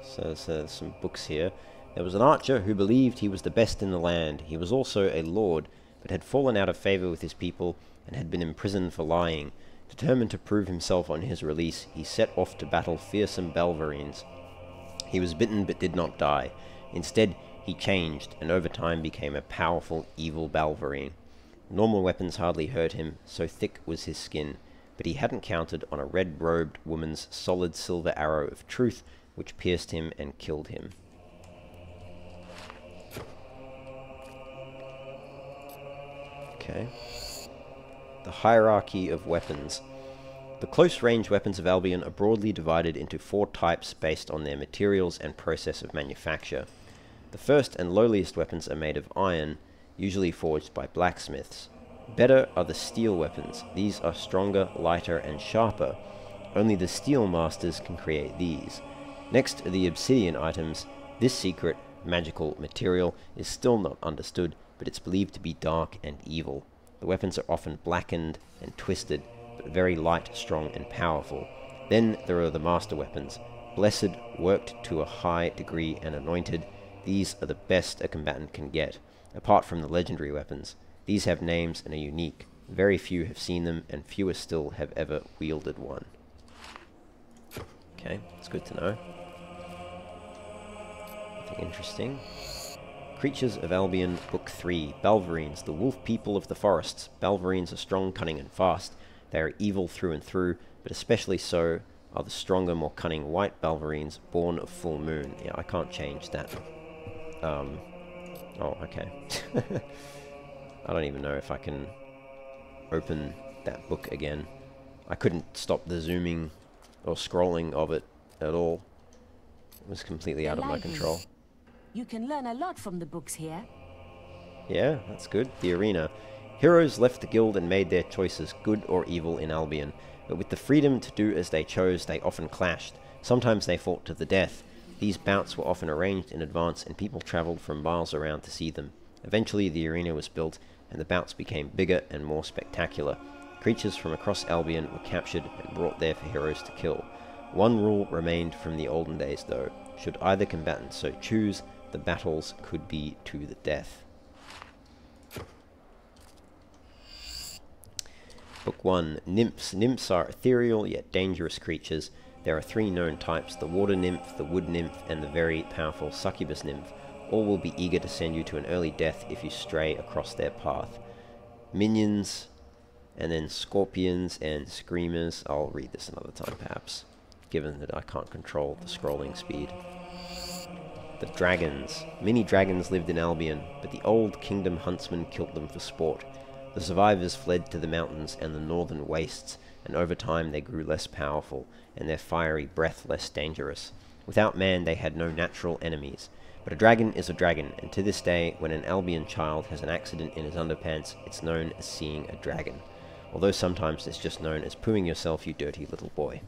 So there's some books here. There was an archer who believed he was the best in the land. He was also a lord, but had fallen out of favor with his people and had been imprisoned for lying. Determined to prove himself on his release, he set off to battle fearsome Balverines. He was bitten but did not die. Instead, he changed and over time became a powerful, evil Balverine. Normal weapons hardly hurt him, so thick was his skin, but he hadn't counted on a red-robed woman's solid silver arrow of truth, which pierced him and killed him. Okay. The hierarchy of weapons. The close-range weapons of Albion are broadly divided into 4 types based on their materials and process of manufacture. The first and lowliest weapons are made of iron, usually forged by blacksmiths. Better are the steel weapons. These are stronger, lighter, and sharper. Only the steel masters can create these. Next are the obsidian items. This secret, magical material is still not understood, but it's believed to be dark and evil. The weapons are often blackened and twisted, but very light, strong, and powerful. Then there are the master weapons. Blessed, worked to a high degree, and anointed. These are the best a combatant can get. Apart from the legendary weapons, these have names and are unique. Very few have seen them, and fewer still have ever wielded one. Okay, it's good to know. Nothing interesting. Creatures of Albion, Book 3. Balverines, the wolf people of the forests. Balverines are strong, cunning, and fast. They are evil through and through, but especially so are the stronger, more cunning white Balverines, born of full moon. Yeah, I can't change that. Oh, okay. I don't even know if I can open that book again. I couldn't stop the zooming or scrolling of it at all. It was completely out of my control. You can learn a lot from the books here. Yeah, that's good. The arena. Heroes left the guild and made their choices, good or evil, in Albion. But with the freedom to do as they chose, they often clashed. Sometimes they fought to the death. These bouts were often arranged in advance, and people travelled from miles around to see them. Eventually the arena was built, and the bouts became bigger and more spectacular. Creatures from across Albion were captured and brought there for heroes to kill. One rule remained from the olden days, though. Should either combatant so choose, the battles could be to the death. Book 1. Nymphs. Nymphs are ethereal yet dangerous creatures. There are 3 known types: the water nymph, the wood nymph, and the very powerful succubus nymph. All will be eager to send you to an early death if you stray across their path. Minions, and then scorpions and screamers. I'll read this another time perhaps, given that I can't control the scrolling speed. The dragons. Many dragons lived in Albion, but the old kingdom huntsman killed them for sport. The survivors fled to the mountains and the northern wastes, and over time they grew less powerful, and their fiery breath less dangerous. Without man they had no natural enemies. But a dragon is a dragon, and to this day, when an Albion child has an accident in his underpants, it's known as seeing a dragon. Although sometimes it's just known as pooing yourself, you dirty little boy.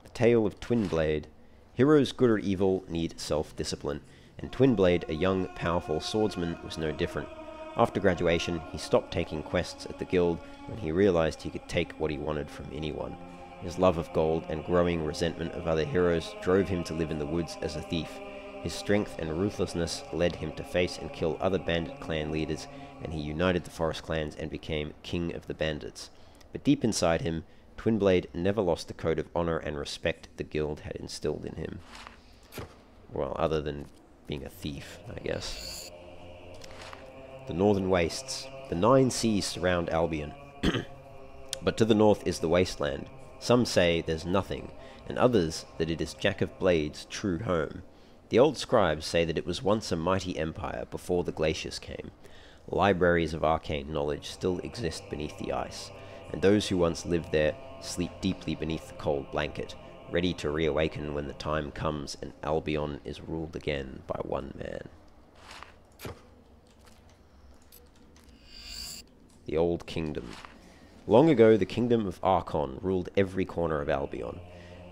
The Tale of Twinblade. Heroes, good or evil, need self-discipline, and Twinblade, a young, powerful swordsman, was no different. After graduation, he stopped taking quests at the guild when he realized he could take what he wanted from anyone. His love of gold and growing resentment of other heroes drove him to live in the woods as a thief. His strength and ruthlessness led him to face and kill other bandit clan leaders, and he united the forest clans and became king of the bandits. But deep inside him, Twinblade never lost the code of honor and respect the guild had instilled in him. Well, other than being a thief, I guess. The Northern Wastes. The 9 seas surround Albion, but to the north is the wasteland. Some say there's nothing, and others that it is Jack of Blades' true home. The old scribes say that it was once a mighty empire before the glaciers came. Libraries of arcane knowledge still exist beneath the ice, and those who once lived there sleep deeply beneath the cold blanket, ready to reawaken when the time comes and Albion is ruled again by one man. The Old Kingdom. Long ago, the kingdom of Archon ruled every corner of Albion.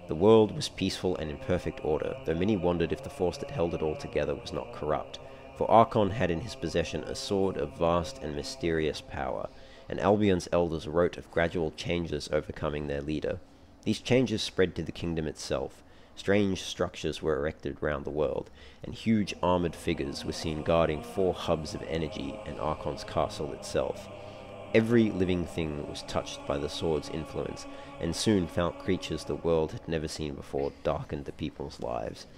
The world was peaceful and in perfect order, though many wondered if the force that held it all together was not corrupt. For Archon had in his possession a sword of vast and mysterious power, and Albion's elders wrote of gradual changes overcoming their leader. These changes spread to the kingdom itself. Strange structures were erected round the world, and huge armoured figures were seen guarding 4 hubs of energy and Archon's castle itself. Every living thing was touched by the sword's influence, and soon foul creatures the world had never seen before darkened the people's lives.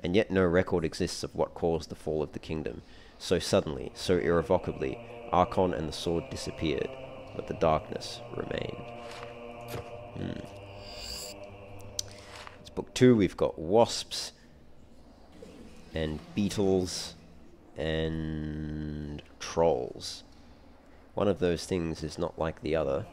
And yet no record exists of what caused the fall of the kingdom. So suddenly, so irrevocably, Archon and the sword disappeared, but the darkness remained. It's book 2, we've got wasps, and beetles, and trolls. one of those things is not like the other.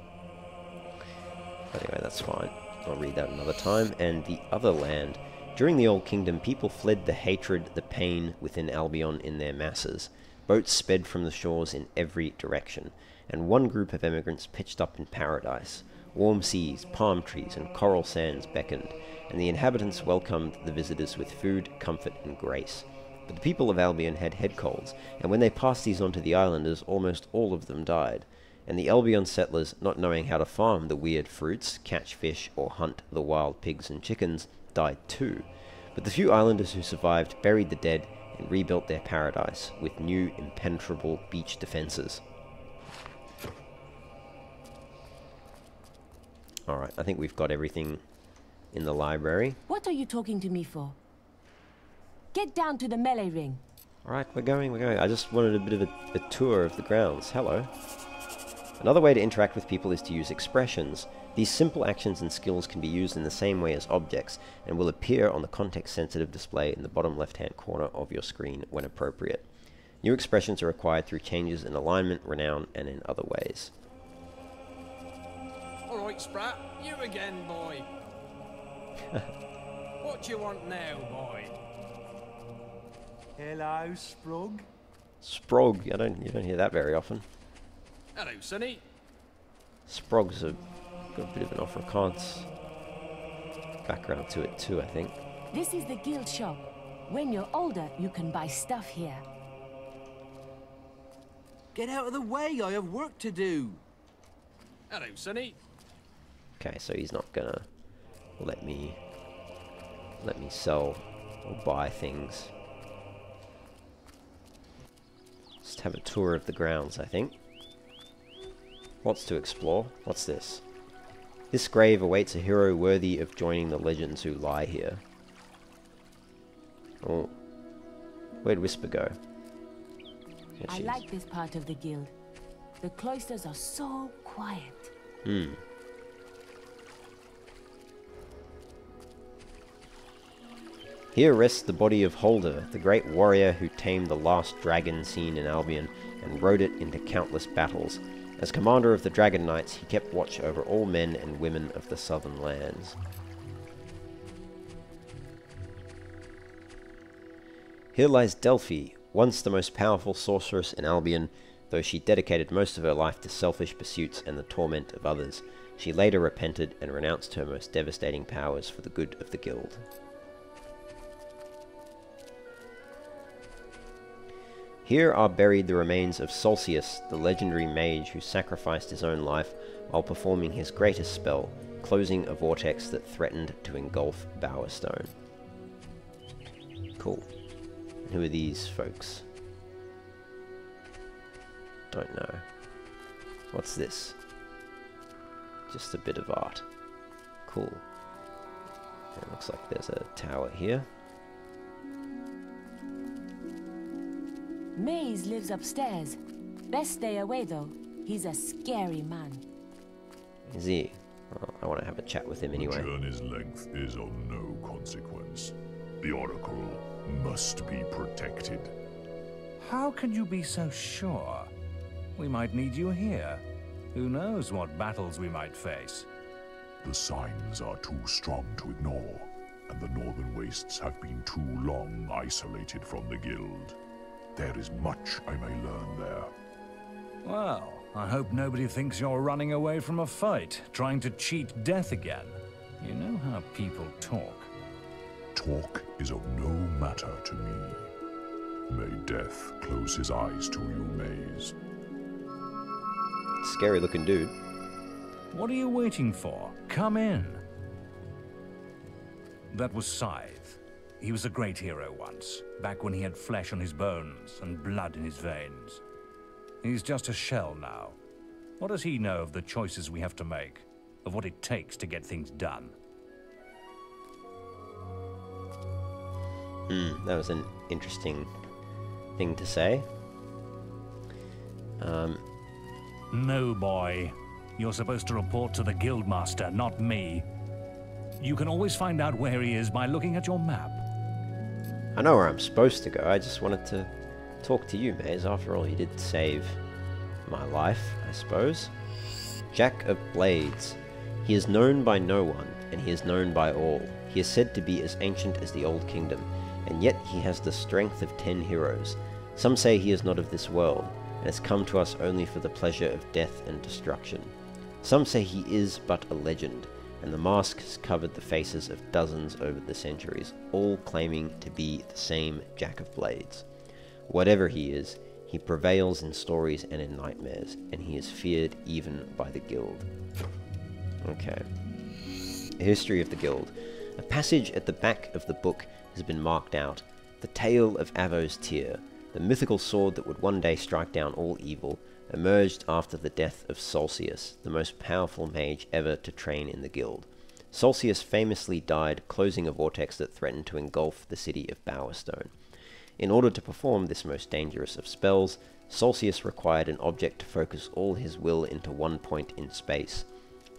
Anyway, that's fine. I'll read that another time. And the other land. During the Old Kingdom, people fled the hatred, the pain within Albion in their masses. Boats sped from the shores in every direction, and one group of emigrants pitched up in paradise. Warm seas, palm trees, and coral sands beckoned, and the inhabitants welcomed the visitors with food, comfort, and grace. But the people of Albion had head colds, and when they passed these on to the islanders, almost all of them died. And the Albion settlers, not knowing how to farm the weird fruits, catch fish, or hunt the wild pigs and chickens, died too. But the few islanders who survived buried the dead and rebuilt their paradise with new impenetrable beach defenses. Alright, I think we've got everything in the library. What are you talking to me for? Get down to the melee ring. Alright, we're going. I just wanted a bit of a tour of the grounds. Hello. Another way to interact with people is to use expressions. These simple actions and skills can be used in the same way as objects, and will appear on the context-sensitive display in the bottom left-hand corner of your screen when appropriate. New expressions are acquired through changes in alignment, renown, and in other ways. Alright, Sprat, you again, boy. What do you want now, boy? Hello, Sprog. Sprog, you don't hear that very often. Hello, Sonny. Sprog's got a bit of an Afrikaans background to it too, I think. This is the guild shop. When you're older, you can buy stuff here. Get out of the way, I have work to do. Hello, Sonny. Okay, so he's not gonna let me sell or buy things. Just have a tour of the grounds, I think. Lots to explore. What's this? This grave awaits a hero worthy of joining the legends who lie here. Oh. Where'd Whisper go? I like this part of the guild. The cloisters are so quiet. Here rests the body of Holder, the great warrior who tamed the last dragon seen in Albion and rode it into countless battles. As commander of the Dragon Knights, he kept watch over all men and women of the southern lands. Here lies Delphi, once the most powerful sorceress in Albion, though she dedicated most of her life to selfish pursuits and the torment of others. She later repented and renounced her most devastating powers for the good of the guild. Here are buried the remains of Solcius, the legendary mage who sacrificed his own life while performing his greatest spell, closing a vortex that threatened to engulf Bowerstone. Cool. And who are these folks? Don't know. What's this? Just a bit of art. Cool. It looks like there's a tower here. Maze lives upstairs. Best stay away, though. He's a scary man. Is he? Well, I want to have a chat with him anyway. The journey's length is of no consequence. The Oracle must be protected. How can you be so sure? We might need you here. Who knows what battles we might face? The signs are too strong to ignore, and the Northern Wastes have been too long isolated from the Guild. There is much I may learn there. Well, I hope nobody thinks you're running away from a fight, trying to cheat death again. You know how people talk. Talk is of no matter to me. May death close his eyes to you, Maze. Scary looking dude. What are you waiting for? Come in. That was Scythe. He was a great hero once, back when he had flesh on his bones and blood in his veins. He's just a shell now. What does he know of the choices we have to make, of what it takes to get things done? That was an interesting thing to say. No, boy. You're supposed to report to the Guildmaster, not me. You can always find out where he is by looking at your map. I know where I'm supposed to go. I just wanted to talk to you, Maze. After all, you did save my life, I suppose. Jack of Blades. He is known by no one, and he is known by all. He is said to be as ancient as the Old Kingdom, and yet he has the strength of 10 heroes. Some say he is not of this world, and has come to us only for the pleasure of death and destruction. Some say he is but a legend, and the mask has covered the faces of dozens over the centuries, all claiming to be the same Jack of Blades. Whatever he is, he prevails in stories and in nightmares, and he is feared even by the guild. Okay. A history of the guild. A passage at the back of the book has been marked out. The tale of Avo's Tear, the mythical sword that would one day strike down all evil, emerged after the death of Solcius, the most powerful mage ever to train in the guild. Solcius famously died closing a vortex that threatened to engulf the city of Bowerstone. In order to perform this most dangerous of spells, Solcius required an object to focus all his will into one point in space.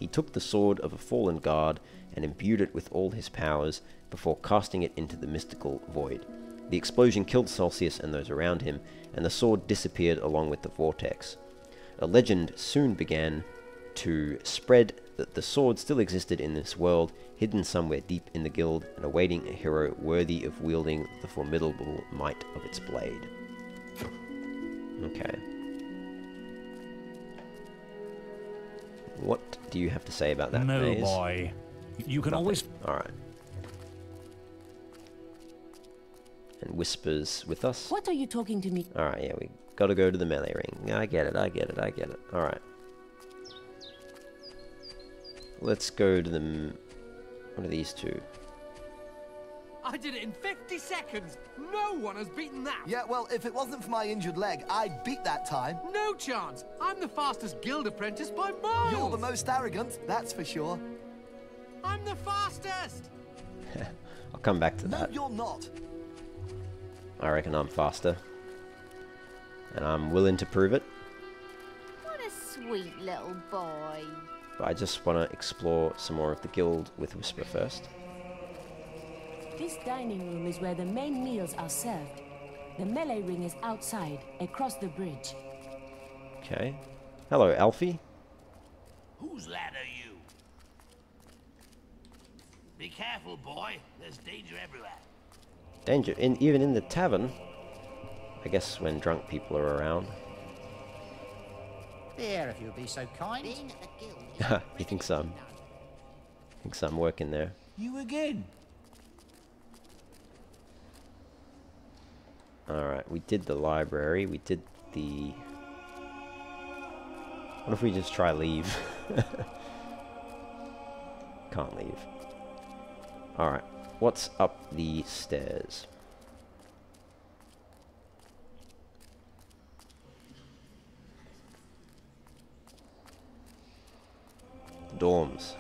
He took the sword of a fallen guard and imbued it with all his powers before casting it into the mystical void. The explosion killed Solcius and those around him, and the sword disappeared along with the vortex. A legend soon began to spread that the sword still existed in this world, hidden somewhere deep in the guild, and awaiting a hero worthy of wielding the formidable might of its blade. Okay. What do you have to say about that, No, Maze? boy. You can always... Alright. And Whisper's with us. What are you talking to me? Alright, yeah, we gotta go to the melee ring. I get it. Alright. Let's go to the... What are these two? I did it in 50 seconds. No one has beaten that. Yeah, well, if it wasn't for my injured leg, I'd beat that time. No chance. I'm the fastest guild apprentice by miles. You're the most arrogant, that's for sure. I'm the fastest. I'll come back to that. No, you're not. I reckon I'm faster. And I'm willing to prove it. What a sweet little boy. But I just want to explore some more of the guild with Whisper first. This dining room is where the main meals are served. The melee ring is outside, across the bridge. Okay. Hello, Alfie. Whose lad are you? Be careful, boy. There's danger everywhere. Danger, even in the tavern. I guess when drunk people are around. There, if you'll be so kind. He thinks I'm working there. You again? Alright, we did the library, we did the... What if we just try leave? Can't leave. Alright, what's up the stairs? Dorms.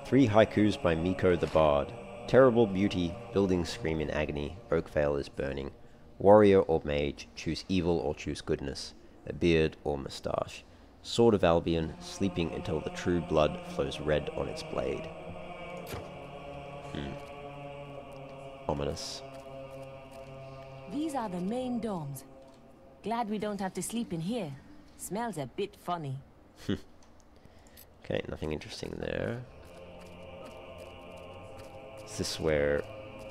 3 haikus by Miko the Bard. Terrible beauty, buildings scream in agony, Oakvale is burning. Warrior or mage, choose evil or choose goodness. A beard or moustache. Sword of Albion, sleeping until the true blood flows red on its blade. Ominous. These are the main dorms. Glad we don't have to sleep in here. Smells a bit funny. Okay, nothing interesting there. Is this where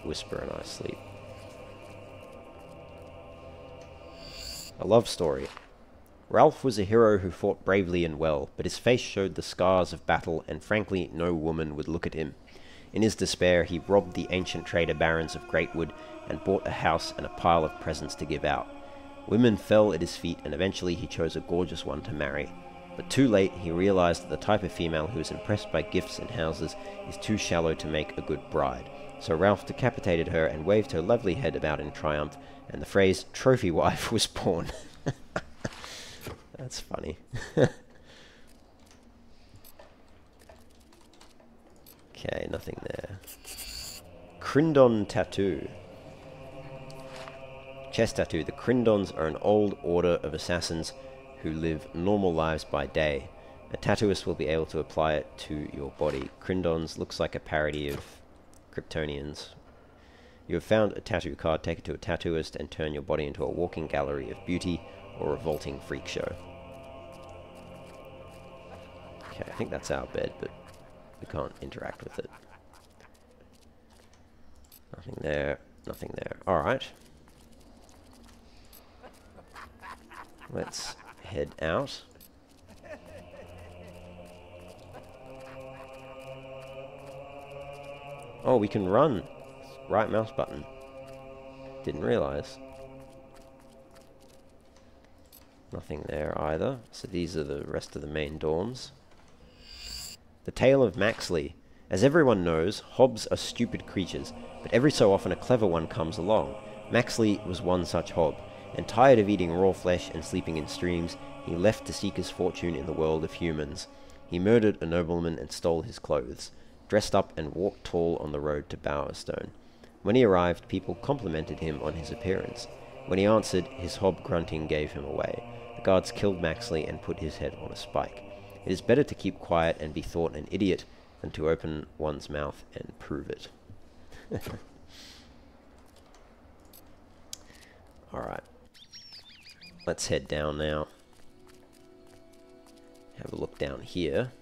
Whisper and I sleep? A love story. Ralph was a hero who fought bravely and well, but his face showed the scars of battle, and frankly, no woman would look at him. In his despair, he robbed the ancient trader barons of Greatwood and bought a house and a pile of presents to give out. Women fell at his feet, and eventually he chose a gorgeous one to marry. But too late, he realized that the type of female who is impressed by gifts and houses is too shallow to make a good bride. So Ralph decapitated her and waved her lovely head about in triumph, and the phrase trophy wife was born. That's funny. Okay, nothing there. Crindon tattoo. Chest tattoo. The Crindons are an old order of assassins who live normal lives by day. A tattooist will be able to apply it to your body. Crindons looks like a parody of Kryptonians. You have found a tattoo card. Take it to a tattooist and turn your body into a walking gallery of beauty or revolting freak show. Okay, I think that's our bed, but we can't interact with it. Nothing there, nothing there. Alright. Let's head out. Oh, we can run. Right mouse button. Didn't realize. Nothing there either. So these are the rest of the main dorms. The Tale of Maxley. As everyone knows, hobs are stupid creatures, but every so often a clever one comes along. Maxley was one such hob, and tired of eating raw flesh and sleeping in streams, he left to seek his fortune in the world of humans. He murdered a nobleman and stole his clothes, dressed up and walked tall on the road to Bowerstone. When he arrived, people complimented him on his appearance. When he answered, his hob grunting gave him away. The guards killed Maxley and put his head on a spike. It is better to keep quiet and be thought an idiot than to open one's mouth and prove it. Alright. Let's head down now. Have a look down here.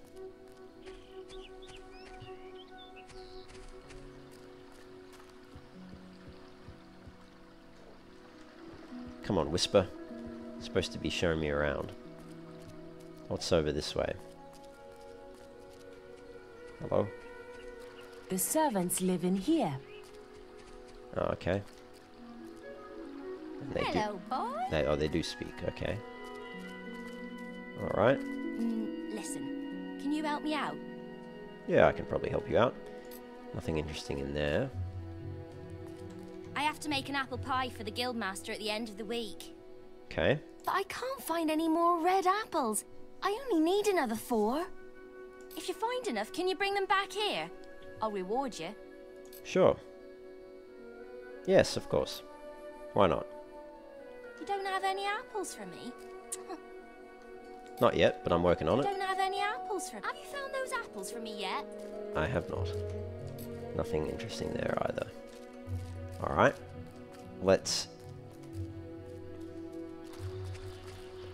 Come on, Whisper. You're supposed to be showing me around. What's over this way? Hello? The servants live in here. Oh, okay. And Hello, boy. They do speak, okay. Alright. Listen, can you help me out? Yeah, I can probably help you out. Nothing interesting in there. I have to make an apple pie for the guildmaster at the end of the week. Okay. But I can't find any more red apples. I only need another 4. If you find enough, can you bring them back here? I'll reward you. Sure. Yes, of course. Why not? You don't have any apples for me? Not yet, but I'm working on You it. don't have any apples for me? Have you found those apples for me yet? I have not. Nothing interesting there either. Alright. Let's...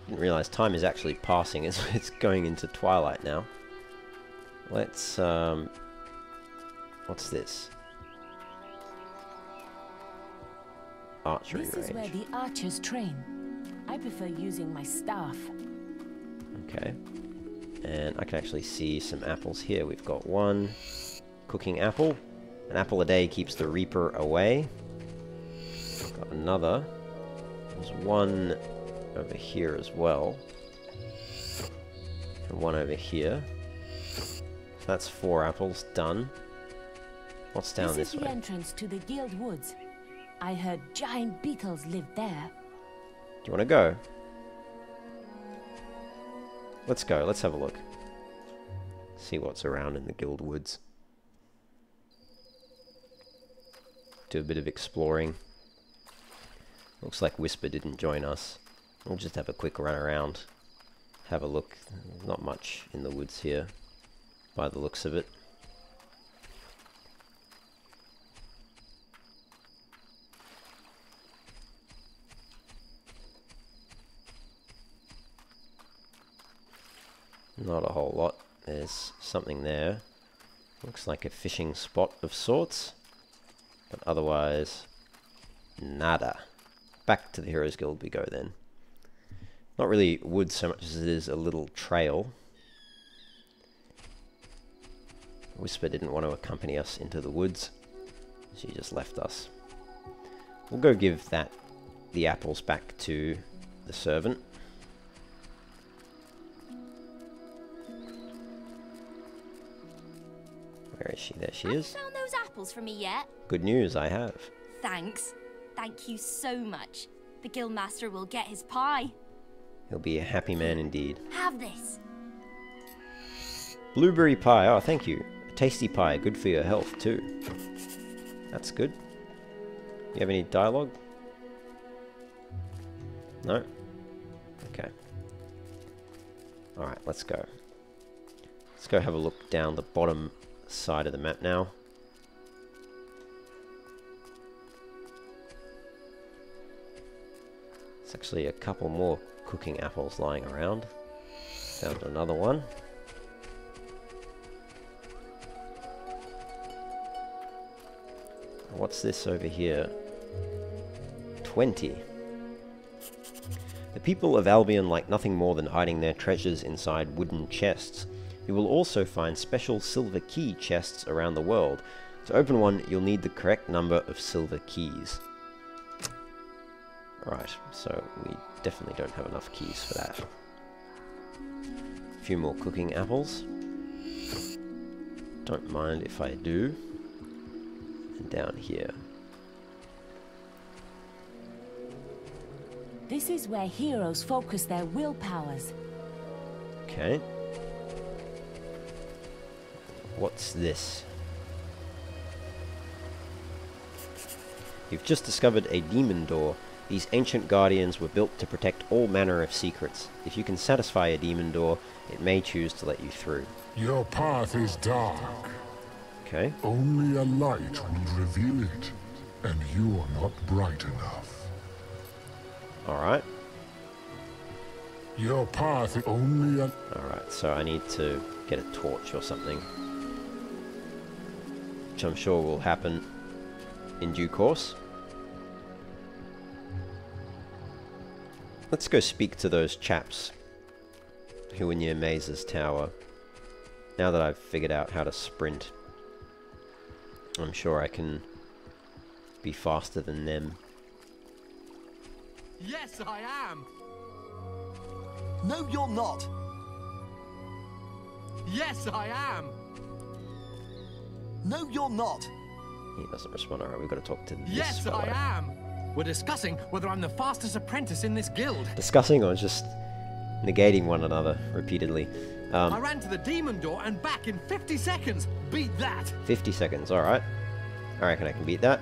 Didn't realize time is actually passing. It's going into twilight now. Let's, what's this? Archery This range. is where the archers train. I prefer using my staff. Okay. And I can actually see some apples here. We've got one cooking apple. An apple a day keeps the reaper away. Got another. There's one over here as well. And one over here. So that's 4 apples done. What's down this This is way? the entrance to the Guild Woods. I heard giant beetles live there. Do you want to go? Let's go. Let's have a look. See what's around in the Guild Woods. Do a bit of exploring. Looks like Whisper didn't join us. We'll just have a quick run around. Have a look. Not much in the woods here, by the looks of it. Not a whole lot. There's something there. Looks like a fishing spot of sorts. But otherwise, nada. Back to the Heroes Guild we go then. Not really wood so much as it is a little trail. Whisper didn't want to accompany us into the woods. She just left us. We'll go give the apples back to the servant. Where is she? There she is. Have you found those apples for me yet? Good news, I have. Thanks. Thank you so much. The guildmaster will get his pie. He'll be a happy man indeed. Have this. Blueberry pie. Oh, thank you. A tasty pie. Good for your health, too. That's good. You have any dialogue? No? Okay. Alright, let's go. Let's go have a look down the bottom side of the map now. There's actually a couple more cooking apples lying around. Found another one. What's this over here? 20. The people of Albion like nothing more than hiding their treasures inside wooden chests. You will also find special silver key chests around the world. To open one, you'll need the correct number of silver keys. Right, so we definitely don't have enough keys for that. A few more cooking apples. Don't mind if I do. And down here. This is where heroes focus their will powers. Okay. What's this? You've just discovered a demon door. These ancient guardians were built to protect all manner of secrets. If you can satisfy a demon door, it may choose to let you through. Your path is dark. Okay. Only a light will reveal it, and you are not bright enough. Alright. Your path is only a... Alright, so I need to get a torch or something. Which I'm sure will happen in due course. Let's go speak to those chaps who were near Maze's tower. Now that I've figured out how to sprint, I'm sure I can be faster than them. Yes, I am! No, you're not! Yes, I am! No, you're not! He doesn't respond. Alright, we've got to talk to this Yes, fellow. I am! We're discussing whether I'm the fastest apprentice in this guild. Discussing or just negating one another repeatedly. I ran to the demon door and back in 50 seconds. Beat that! 50 seconds, alright. I reckon I can beat that.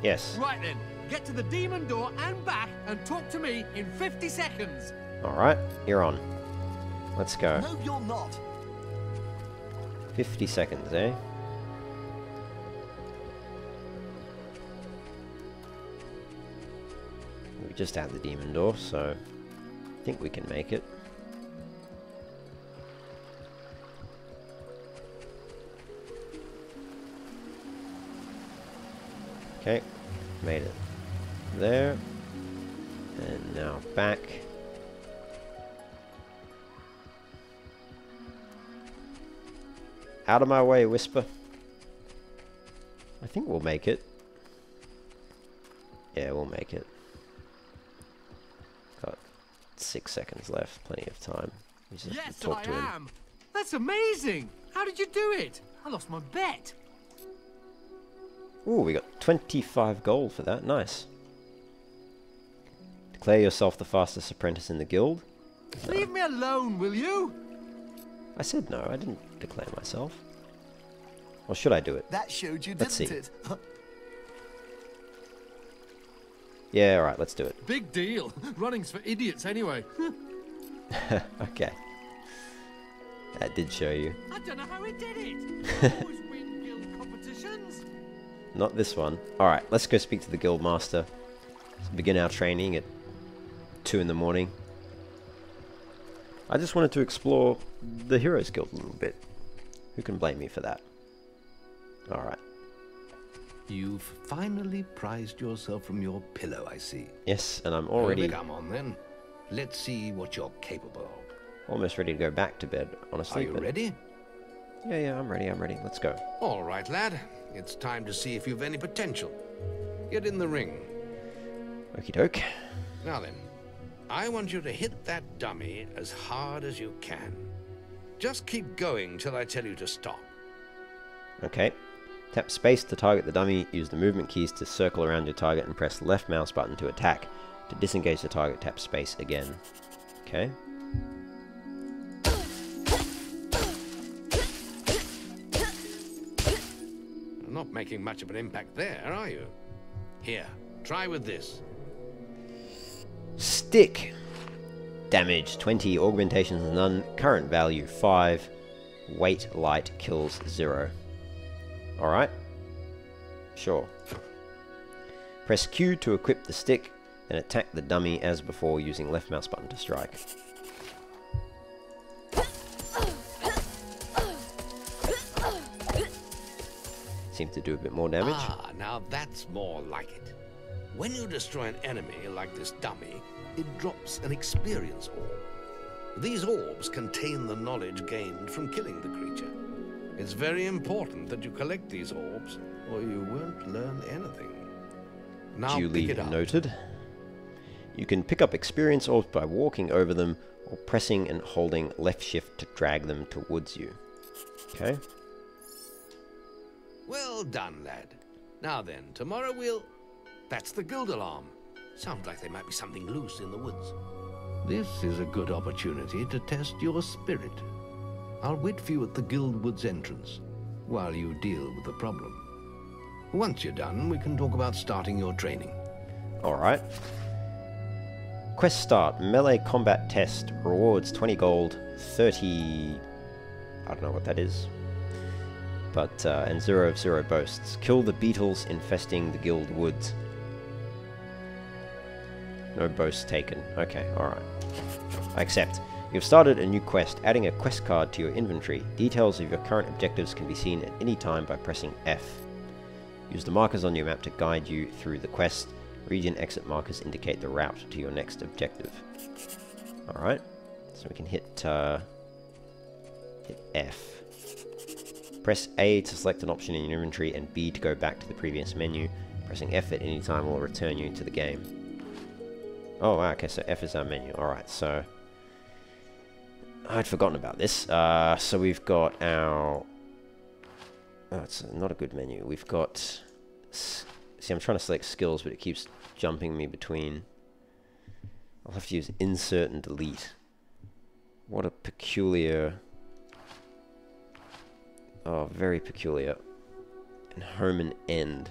Yes. Right then, get to the demon door and back and talk to me in 50 seconds. Alright, you're on. Let's go. No, you're not! 50 seconds, eh? We just had the demon door, so I think we can make it. Okay, made it there, and now back. Out of my way, Whisper. I think we'll make it. Yeah, we'll make it. Got 6 seconds left, plenty of time. We just have to talk to him. Am. That's amazing. How did you do it? I lost my bet. Ooh, we got 25 gold for that. Nice. Declare yourself the fastest apprentice in the guild. No. Leave me alone, will you? I said no. I didn't declare myself. Or should I do it? That showed you, Let's didn't see. it? Yeah, alright, let's do it. Big deal. Running's for idiots anyway. Okay. That did show you. I don't know how he did it. Always win guild competitions. Not this one. Alright, let's go speak to the guild master. Let's begin our training at 2 in the morning. I just wanted to explore the Heroes Guild a little bit. Who can blame me for that? Alright. You've finally prized yourself from your pillow, I see. Yes, and I'm already... Come on, then. Let's see what you're capable of. Almost ready to go back to bed, honestly. Are you ready? Yeah, I'm ready, Let's go. All right, lad. It's time to see if you've any potential. Get in the ring. Okie doke. Now then, I want you to hit that dummy as hard as you can. Just keep going till I tell you to stop. Okay. Tap space to target the dummy, use the movement keys to circle around your target and press the left mouse button to attack. To disengage the target, tap space again. Okay. Not making much of an impact there, are you? Here, try with this. Stick! Damage 20, augmentations none, current value 5, weight light kills 0. Alright. Sure. Press Q to equip the stick, Then attack the dummy as before using left mouse button to strike. Seem to do a bit more damage. Ah, now that's more like it. When you destroy an enemy like this dummy, it drops an experience orb. These orbs contain the knowledge gained from killing the creature. It's very important that you collect these orbs, or you won't learn anything. Now Duly pick it up. noted. You can pick up experience orbs by walking over them, or pressing and holding left shift to drag them towards you. Okay. Well done, lad. Now then, tomorrow we'll... That's the guild alarm. Sounds like there might be something loose in the woods. This is a good opportunity to test your spirit. I'll wait for you at the guild woods entrance, while you deal with the problem. Once you're done, we can talk about starting your training. Alright. Quest start. Melee combat test. Rewards 20 gold, 30... I don't know what that is. But, and 0 of 0 boasts. Kill the beetles infesting the guild woods. No boasts taken. Okay, alright. I accept. You've started a new quest, adding a quest card to your inventory. Details of your current objectives can be seen at any time by pressing F. Use the markers on your map to guide you through the quest. Region exit markers indicate the route to your next objective. Alright, so we can hit F. Press A to select an option in your inventory and B to go back to the previous menu. Pressing F at any time will return you to the game. Oh, wow, okay, so F is our menu. Alright, so... I'd forgotten about this. So we've got our... Oh, it's not a good menu. We've got... See, I'm trying to select skills, but it keeps jumping me between... I'll have to use insert and delete. What a peculiar... Oh, very peculiar. And home and end.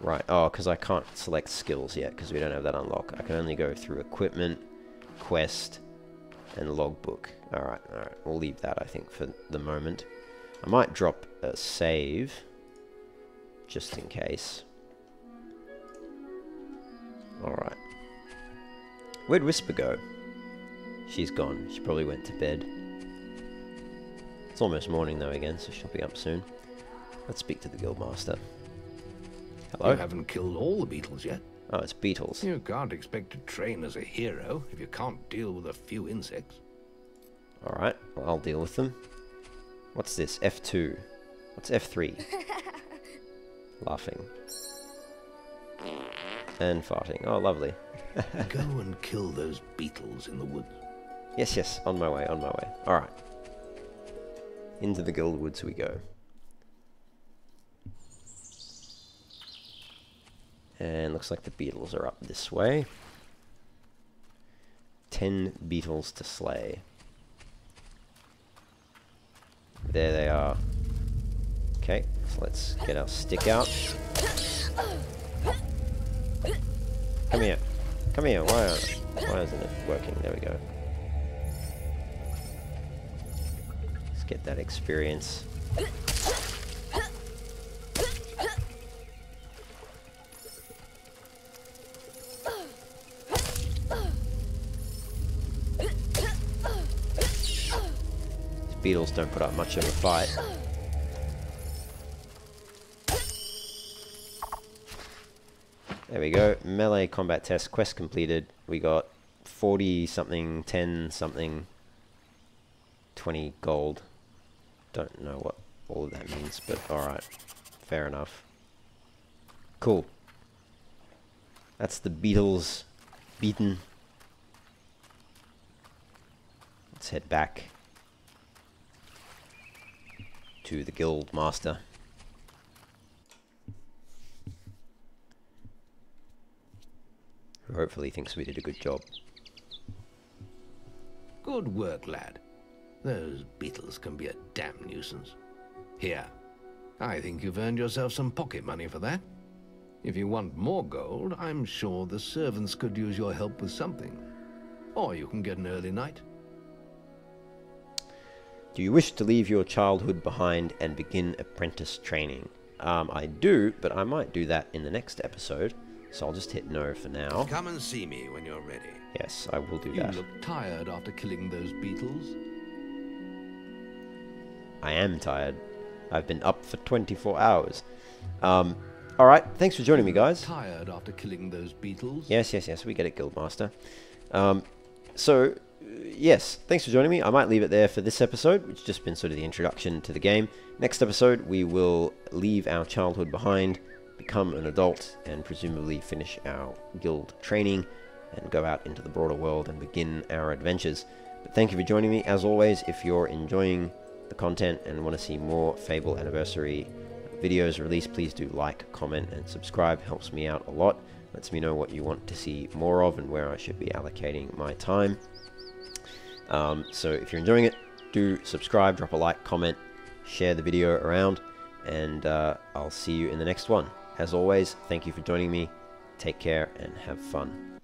Right, oh, because I can't select skills yet, because we don't have that unlocked. I can only go through equipment, quest, and logbook. Alright, we'll leave that, I think, for the moment. I might drop a save, just in case. Alright. Where'd Whisper go? She's gone. She probably went to bed. It's almost morning, though, again, so she'll be up soon. Let's speak to the guildmaster. Hello? You haven't killed all the beetles yet. Oh, it's beetles. You can't expect to train as a hero if you can't deal with a few insects. Alright, well, I'll deal with them. What's this? F2. What's F3? Laughing. And farting. Oh, lovely. Go and kill those beetles in the woods. Yes, on my way, on my way. Alright. Into the guild woods we go. And looks like the beetles are up this way. 10 beetles to slay. There they are. Okay, so let's get our stick out. Come here. Come here. Why isn't it working? There we go. Let's get that experience. Beetles don't put up much of a fight. There we go. Melee combat test quest completed. We got 40 something, 10 something, 20 gold. Don't know what all of that means, but alright. Fair enough. Cool. That's the beetles beaten. Let's head back to the guild master. Who hopefully thinks we did a good job. Good work, lad. Those beetles can be a damn nuisance. Here, I think you've earned yourself some pocket money for that. If you want more gold, I'm sure the servants could use your help with something. Or you can get an early night. Do you wish to leave your childhood behind and begin apprentice training? I do, but I might do that in the next episode. So I'll just hit no for now. Come and see me when you're ready. Yes, I will do You that. look tired after killing those beetles. I am tired. I've been up for 24 hours. Alright, thanks for joining me, guys. Tired after killing those beetles. Yes, we get it, Guildmaster. Yes, thanks for joining me. I might leave it there for this episode, which has just been sort of the introduction to the game. Next episode, we will leave our childhood behind, become an adult, and presumably finish our guild training, and go out into the broader world and begin our adventures. But thank you for joining me. As always, if you're enjoying the content and want to see more Fable Anniversary videos released, please do like, comment, and subscribe. Helps me out a lot. Lets me know what you want to see more of and where I should be allocating my time. So if you're enjoying it, do subscribe, drop a like, comment, share the video around, and I'll see you in the next one. As always, thank you for joining me. Take care and have fun.